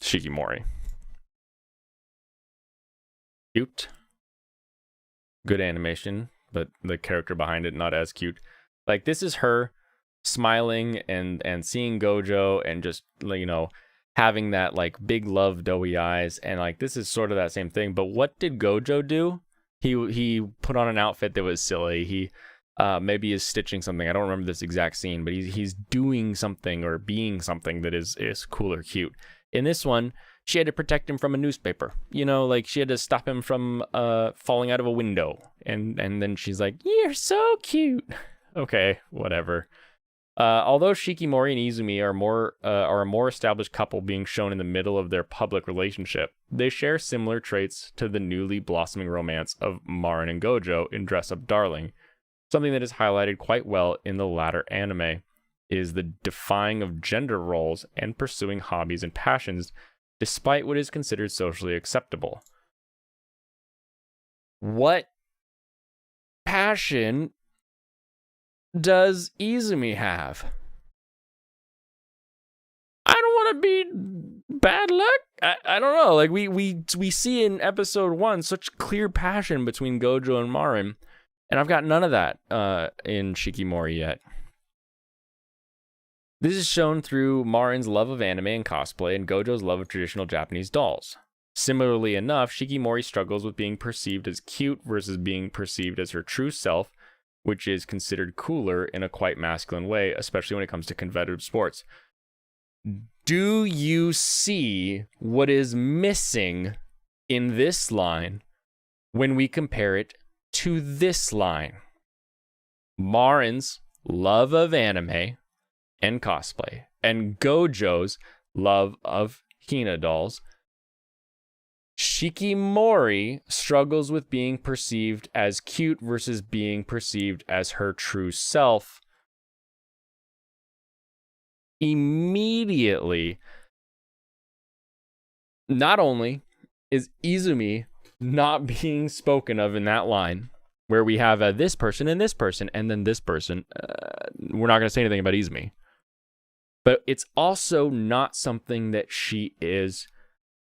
[SPEAKER 1] Shikimori. Cute, good animation, but the character behind it not as cute. Like, this is her smiling and seeing Gojo and just, having that like big love doughy eyes, and like this is sort of that same thing. But what did Gojo do? He put on an outfit that was silly. He maybe is stitching something. I don't remember this exact scene, but he's doing something or being something that is cool or cute. In this one, she had to protect him from a newspaper. Like she had to stop him from falling out of a window. And then she's like, "You're so cute." Okay, whatever. Although Shikimori and Izumi are a more established couple being shown in the middle of their public relationship, they share similar traits to the newly blossoming romance of Marin and Gojo in Dress Up Darling. Something that is highlighted quite well in the latter anime is the defying of gender roles and pursuing hobbies and passions despite what is considered socially acceptable. What passion does Izumi have? I don't want to be bad luck. I don't know. Like we see in episode 1 such clear passion between Gojo and Marin, and I've got none of that in Shikimori yet. This is shown through Marin's love of anime and cosplay and Gojo's love of traditional Japanese dolls. Similarly enough, Shikimori struggles with being perceived as cute versus being perceived as her true self, which is considered cooler in a quite masculine way, especially when it comes to competitive sports. Do you see what is missing in this line when we compare it to this line? Marin's love of anime and cosplay and Gojo's love of Hina dolls. Shikimori struggles with being perceived as cute versus being perceived as her true self. Immediately, not only is Izumi not being spoken of in that line, where we have this person and this person, and then this person, we're not going to say anything about Izumi. But it's also not something that she is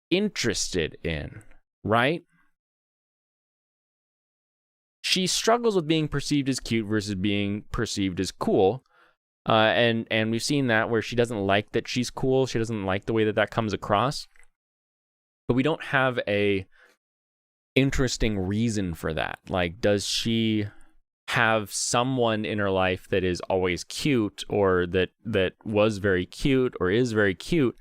[SPEAKER 1] interested in, right? She struggles with being perceived as cute versus being perceived as cool. And we've seen that where she doesn't like that she's cool. She doesn't like the way that comes across. But we don't have a interesting reason for that. Like, does she have someone in her life that is always cute, or that was very cute or is very cute,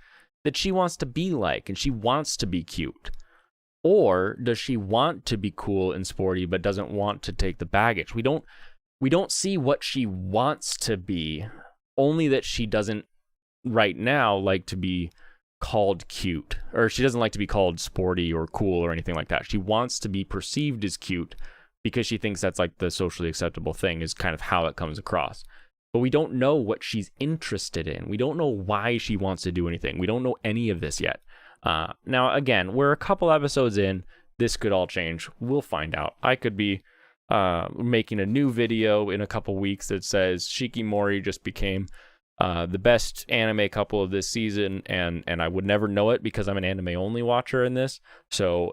[SPEAKER 1] that she wants to be like, and she wants to be cute? Or does she want to be cool and sporty but doesn't want to take the baggage? We don't see what she wants to be, only that she doesn't right now like to be called cute, or she doesn't like to be called sporty or cool or anything like that. She wants to be perceived as cute because she thinks that's like the socially acceptable thing, is kind of how it comes across. But we don't know what she's interested in. We don't know why she wants to do anything. We don't know any of this yet. Now, again, we're a couple episodes in. This could all change. We'll find out. I could be making a new video in a couple weeks that says Shikimori just became the best anime couple of this season, and I would never know it because I'm an anime only watcher in this. So,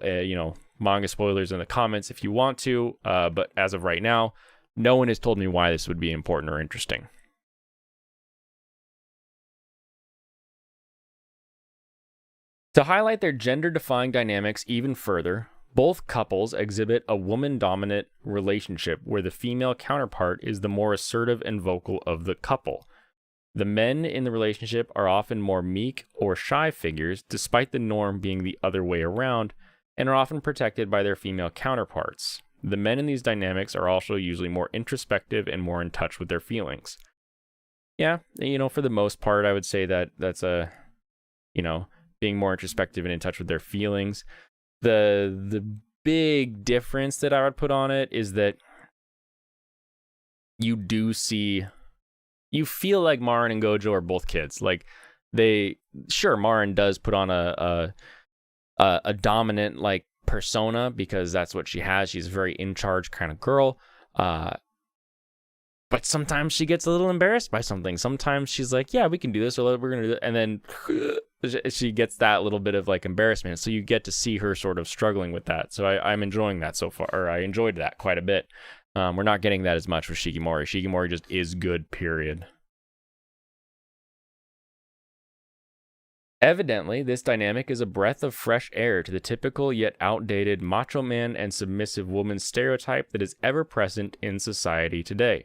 [SPEAKER 1] manga spoilers in the comments if you want to, but as of right now, no one has told me why this would be important or interesting. To highlight their gender-defying dynamics even further, both couples exhibit a woman-dominant relationship where the female counterpart is the more assertive and vocal of the couple. The men in the relationship are often more meek or shy figures, despite the norm being the other way around, and are often protected by their female counterparts. The men in these dynamics are also usually more introspective and more in touch with their feelings. Yeah, for the most part, I would say that that's being more introspective and in touch with their feelings. The big difference that I would put on it is that you feel like Marin and Gojo are both kids. Like, Marin does put on a dominant like persona because that's what she has. She's a very in charge kind of girl. But sometimes she gets a little embarrassed by something. Sometimes she's like, yeah, we can do this, or we're going to do that. And then she gets that little bit of like embarrassment. So you get to see her sort of struggling with that. So I'm enjoying that so far, or I enjoyed that quite a bit. We're not getting that as much with Shikimori. Shikimori just is good, period. Evidently, this dynamic is a breath of fresh air to the typical yet outdated macho man and submissive woman stereotype that is ever present in society today.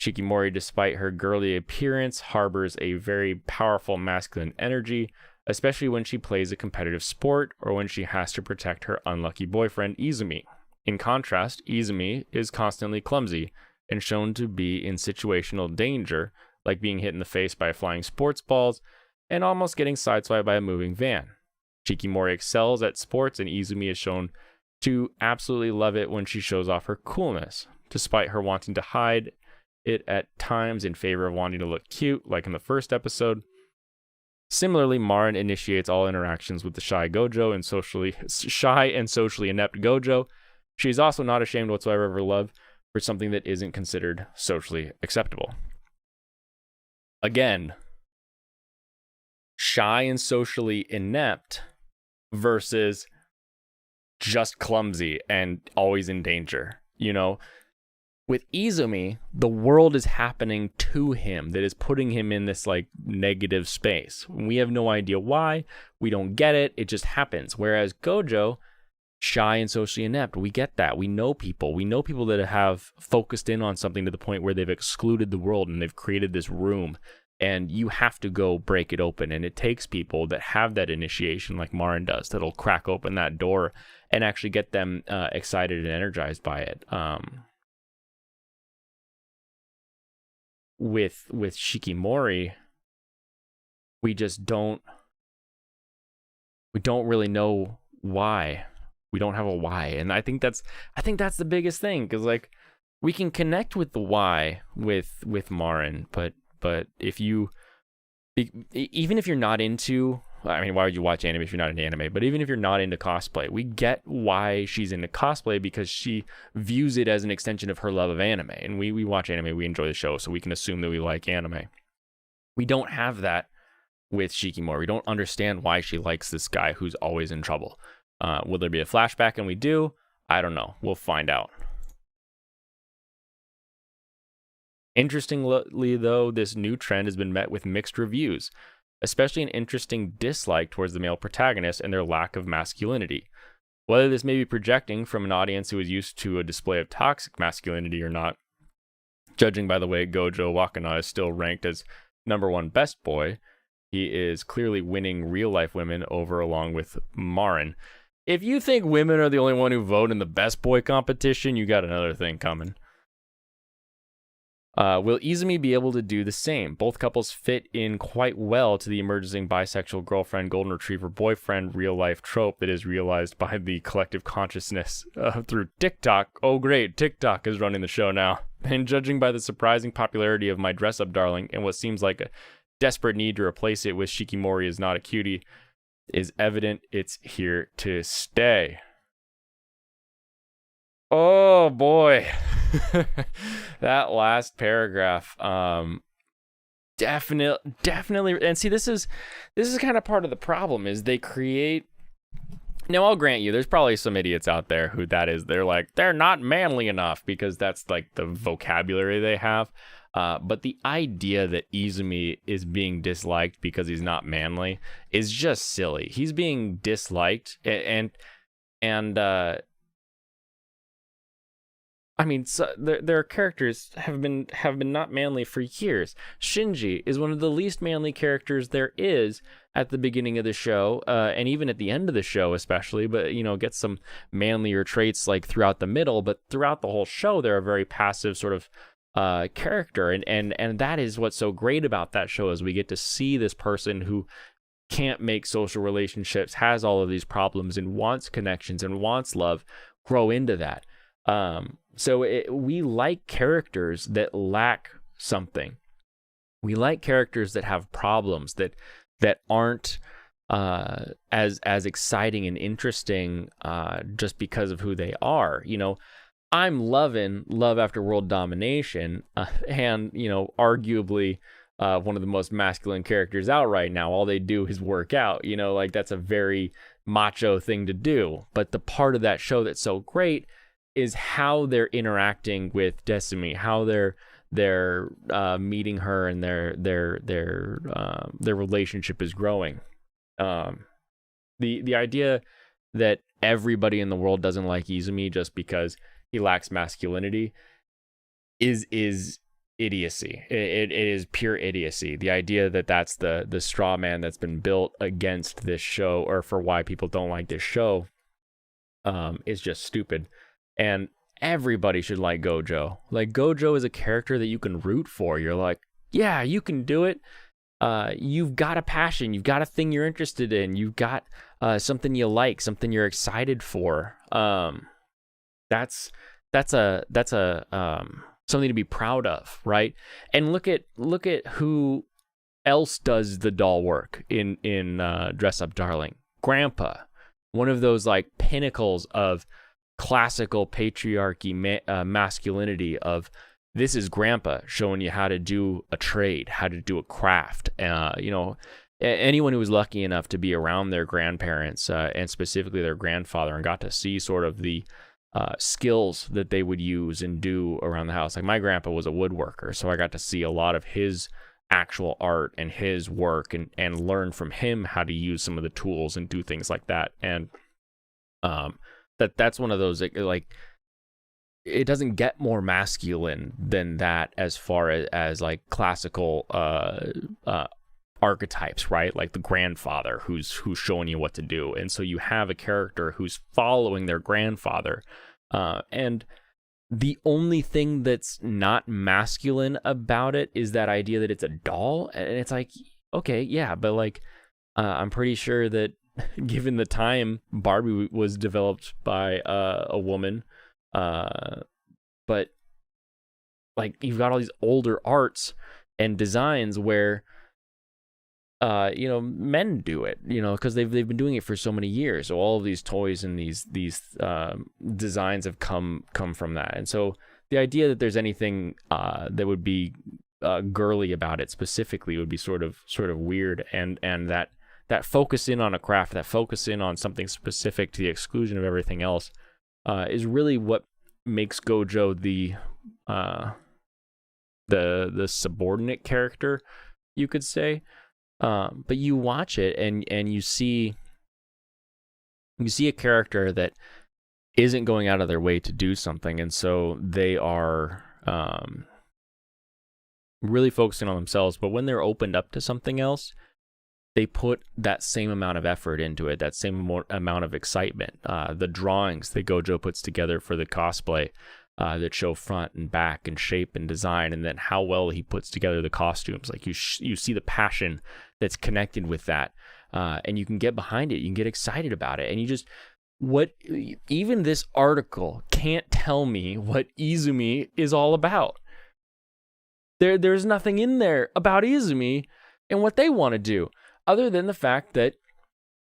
[SPEAKER 1] Shikimori, despite her girly appearance, harbors a very powerful masculine energy, especially when she plays a competitive sport or when she has to protect her unlucky boyfriend, Izumi. In contrast, Izumi is constantly clumsy and shown to be in situational danger, like being hit in the face by flying sports balls and almost getting sideswiped by a moving van. Shikimori excels at sports, and Izumi is shown to absolutely love it when she shows off her coolness, despite her wanting to hide it at times in favor of wanting to look cute, like in the first episode. Similarly, Marin initiates all interactions with the shy and socially inept Gojo. She is also not ashamed whatsoever of her love for something that isn't considered socially acceptable. Again, shy and socially inept versus just clumsy and always in danger. With Izumi, the world is happening to him that is putting him in this like negative space. We have no idea why. We don't get it. It just happens. Whereas Gojo, shy and socially inept, we get that. We know people. We know people that have focused in on something to the point where they've excluded the world and they've created this room. And you have to go break it open. And it takes people that have that initiation like Marin does that'll crack open that door and actually get them excited and energized by it. With Shikimori, we just don't really know why. We don't have a why. And I think that's the biggest thing, because like we can connect with the why with Marin, but if you, even if you're not into, I mean, why would you watch anime if you're not into anime? But even if you're not into cosplay, we get why she's into cosplay, because she views it as an extension of her love of anime. And we watch anime, we enjoy the show, so we can assume that we like anime. We don't have that with Shikimori. We don't understand why she likes this guy who's always in trouble. Will there be a flashback and we do? I don't know. We'll find out. Interestingly, though, this new trend has been met with mixed reviews, especially an interesting dislike towards the male protagonist and their lack of masculinity. Whether this may be projecting from an audience who is used to a display of toxic masculinity or not, judging by the way Gojo Wakana is still ranked as #1 best boy, he is clearly winning real-life women over along with Marin. If you think women are the only one who vote in the best boy competition, you got another thing coming. Will Izumi be able to do the same? Both couples fit in quite well to the emerging bisexual girlfriend, golden retriever boyfriend real-life trope that is realized by the collective consciousness through TikTok. Oh great, TikTok is running the show now. And judging by the surprising popularity of My Dress Up Darling and what seems like a desperate need to replace it with Shikimori is not a cutie, is evident it's here to stay. Oh boy. That last paragraph, definitely. And see, this is kind of part of the problem, is they create. Now, I'll grant you, there's probably some idiots out there who they're like, they're not manly enough, because that's like the vocabulary they have. But the idea that Izumi is being disliked because he's not manly is just silly. He's being disliked, and I mean, so their characters have been not manly for years. Shinji is one of the least manly characters there is at the beginning of the show, and even at the end of the show, especially. But gets some manlier traits like throughout the middle. But throughout the whole show, they're a very passive sort of character, and that is what's so great about that show, is we get to see this person who can't make social relationships, has all of these problems, and wants connections and wants love, grow into that. So we like characters that lack something. We like characters that have problems, that aren't as exciting and interesting just because of who they are. I'm loving Love After World Domination, and arguably one of the most masculine characters out right now. All they do is work out. Like, that's a very macho thing to do. But the part of that show that's so great is how they're interacting with Desumi, how they're meeting her, and their relationship is growing. The idea that everybody in the world doesn't like Izumi just because he lacks masculinity is idiocy. It is pure idiocy. The idea that that's the straw man that's been built against this show, or for why people don't like this show, is just stupid. And everybody should like Gojo. Like, Gojo is a character that you can root for. You're like, yeah, you can do it. You've got a passion. You've got a thing you're interested in. You've got something you like, something you're excited for. That's a something to be proud of, right? And look at who else does the doll work in Dress Up Darling. Grandpa, one of those like pinnacles of classical patriarchy, masculinity, of this is Grandpa showing you how to do a trade, how to do a craft. Anyone who was lucky enough to be around their grandparents, and specifically their grandfather, and got to see sort of the skills that they would use and do around the house. Like, my grandpa was a woodworker, so I got to see a lot of his actual art and his work, and learn from him how to use some of the tools and do things like that. And that's one of those, like, it doesn't get more masculine than that as far as like classical archetypes, right? Like the grandfather who's showing you what to do. And so you have a character who's following their grandfather, and the only thing that's not masculine about it is that idea that it's a doll. And it's like, okay, yeah, but like, I'm pretty sure that given the time, Barbie was developed by a woman, but like you've got all these older arts and designs where men do it, because they've been doing it for so many years. So all of these toys and these designs have come from that. And so the idea that there's anything that would be girly about it specifically would be sort of weird, and that focus in on a craft, that focus in on something specific to the exclusion of everything else, is really what makes Gojo the subordinate character, you could say. But you watch it and you see a character that isn't going out of their way to do something, and so they are really focusing on themselves. But when they're opened up to something else, they put that same amount of effort into it, that same amount of excitement. The drawings that Gojo puts together for the cosplay, that show front and back and shape and design, and then how well he puts together the costumes. Like you see the passion that's connected with that, and you can get behind it. You can get excited about it, and even this article can't tell me what Izumi is all about. There's nothing in there about Izumi and what they want to do, other than the fact that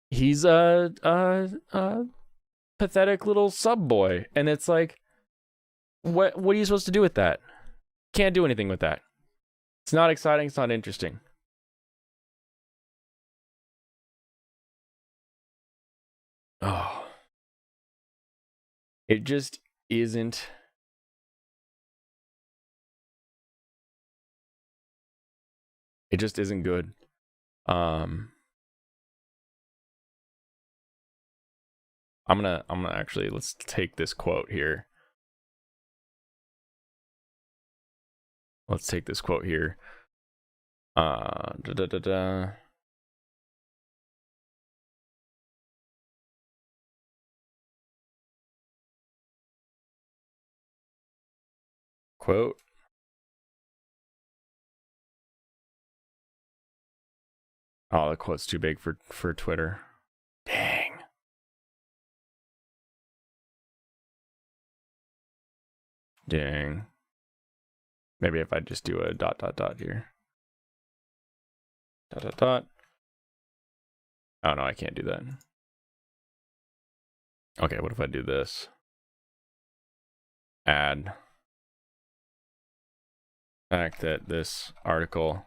[SPEAKER 1] he's a pathetic little sub boy, and it's like, what are you supposed to do with that? Can't do anything with that. It's not exciting. It's not interesting. Oh, it just isn't. It just isn't good. I'm gonna actually, let's take this quote here. Let's take this quote here. Quote. Oh, the quote's too big for Twitter. Dang. Dang. Maybe if I just do a ... here. ... Oh no, I can't do that. Okay, what if I do this? Add fact that this article,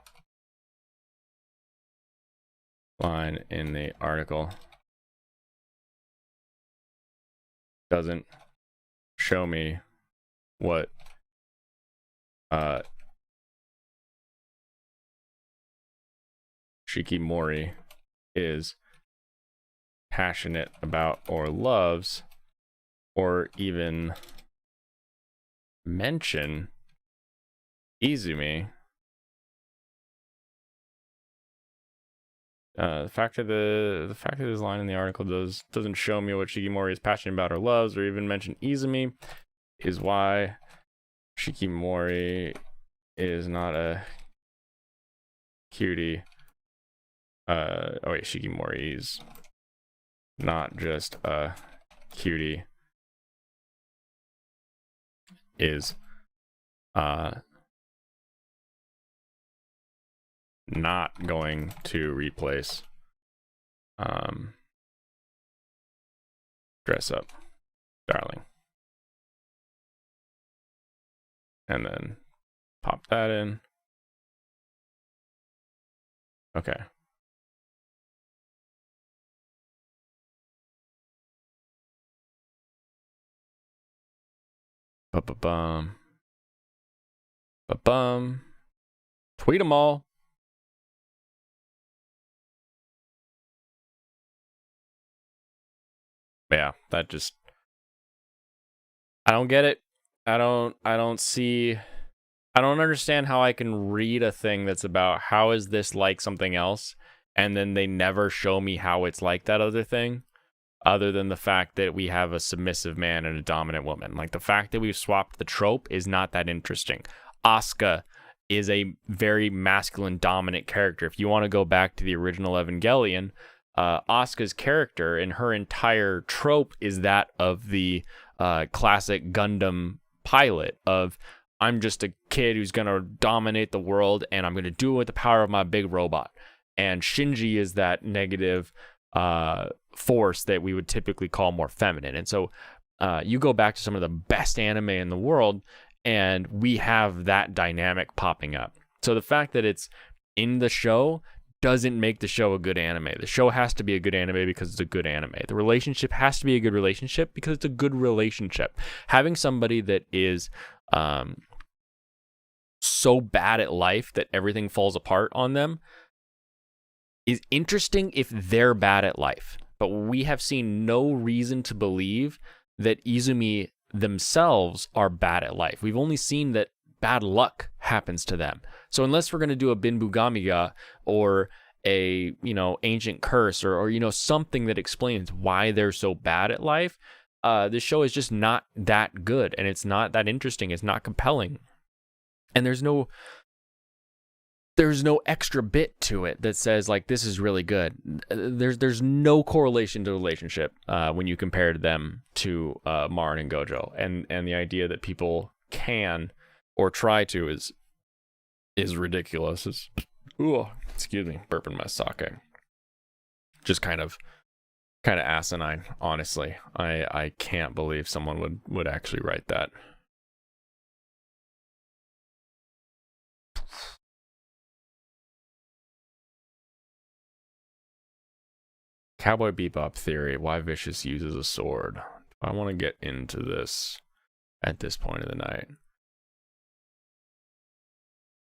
[SPEAKER 1] line in the article, doesn't show me what Shikimori is passionate about or loves, or even mention Izumi. The fact that this line in the article doesn't show me what Shikimori is passionate about or loves, or even mention Izumi, is why Shikimori is not a cutie. Shikimori's not just a cutie, is not going to replace dress up, darling. And then pop that in. Okay. Ba-ba-bum. Ba-bum. Tweet them all. Yeah, that just, I don't get it. I don't understand how I can read a thing that's about how is this like something else, and then they never show me how it's like that other thing, other than the fact that we have a submissive man and a dominant woman. Like, the fact that we've swapped the trope is not that interesting. Asuka is a very masculine dominant character. If you want to go back to the original Evangelion, Asuka's character and her entire trope is that of the classic Gundam pilot of, I'm just a kid who's going to dominate the world, and I'm going to do it with the power of my big robot. And Shinji is that negative force that we would typically call more feminine. And so you go back to some of the best anime in the world, and we have that dynamic popping up. So the fact that it's in the show doesn't make the show a good anime. The show has to be a good anime because it's a good anime. The relationship has to be a good relationship because it's a good relationship. Having somebody that is so bad at life that everything falls apart on them is interesting if they're bad at life. But we have seen no reason to believe that Izumi themselves are bad at life. We've only seen that bad luck happens to them. So unless we're going to do a Binbugamiga or a, ancient curse or something that explains why they're so bad at life, this show is just not that good, and it's not that interesting. It's not compelling. And there's no extra bit to it that says like, this is really good. There's no correlation to the relationship when you compare them to Marin and Gojo, and the idea that people can or try to is ridiculous. Excuse me, burping my sake. Just kind of asinine, honestly. I can't believe someone would actually write that. Cowboy Bebop theory, why Vicious uses a sword. I want to get into this at this point of the night.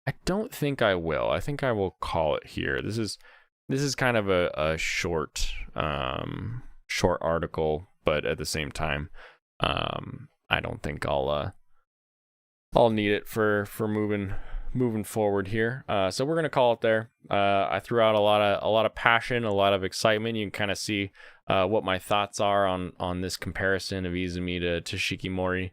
[SPEAKER 1] I don't think I will. I think I will call it here. This is kind of a short article, but at the same time, I don't think I'll need it for moving forward here. So we're gonna call it there. I threw out a lot of passion, a lot of excitement. You can kind of see what my thoughts are on this comparison of Izumi to Shikimori.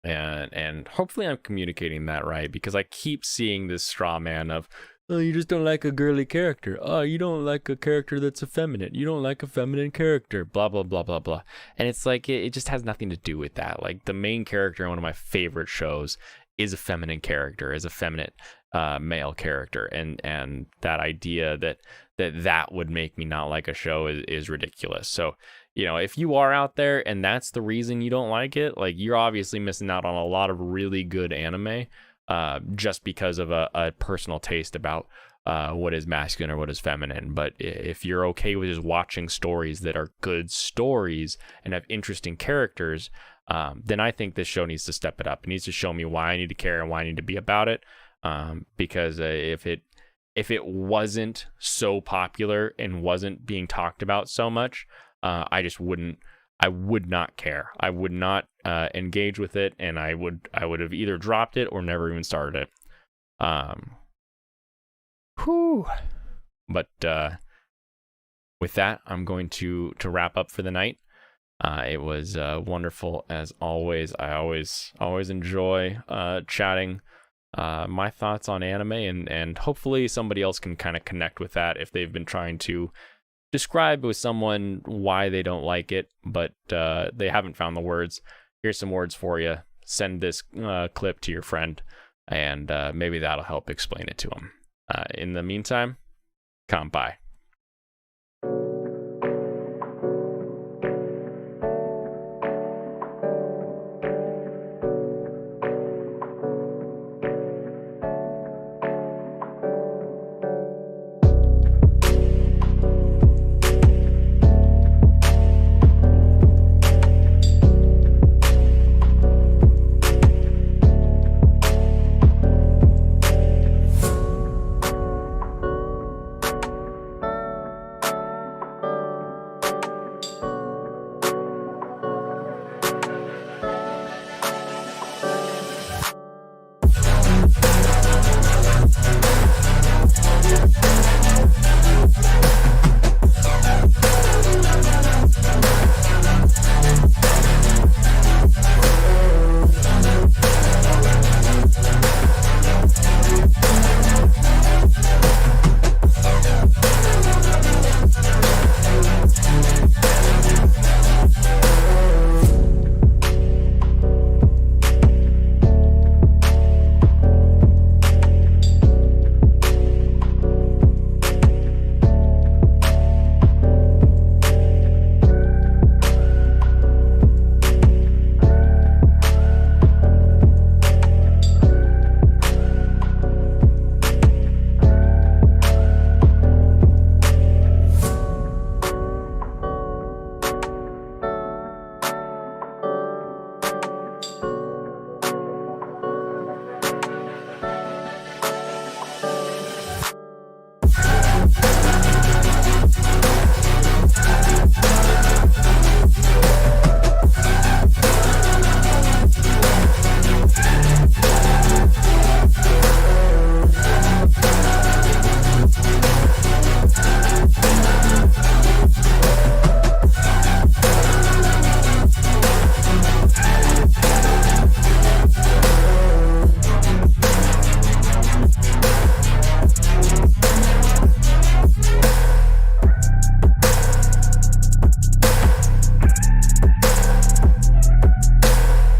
[SPEAKER 1] And hopefully I'm communicating that right, because I keep seeing this straw man of, oh, you just don't like a girly character. Oh, you don't like a character that's effeminate. You don't like a feminine character. Blah, blah, blah, blah, blah. And it's like, it just has nothing to do with that. Like, the main character in one of my favorite shows is a feminine character, is a feminine male character. And that idea that would make me not like a show is ridiculous. So, if you are out there and that's the reason you don't like it, like, you're obviously missing out on a lot of really good anime just because of a personal taste about what is masculine or what is feminine. But if you're okay with just watching stories that are good stories and have interesting characters, then I think this show needs to step it up. It needs to show me why I need to care and why I need to be about it. Because if it wasn't so popular and wasn't being talked about so much, I would not care. I would not engage with it, and I would have either dropped it or never even started it. But with that, I'm going to wrap up for the night. It was wonderful as always. I always enjoy chatting my thoughts on anime, and hopefully somebody else can kind of connect with that if they've been trying to describe with someone why they don't like it, but they haven't found the words. Here's some words for you. Send this clip to your friend, and maybe that'll help explain it to them. In the meantime, come by.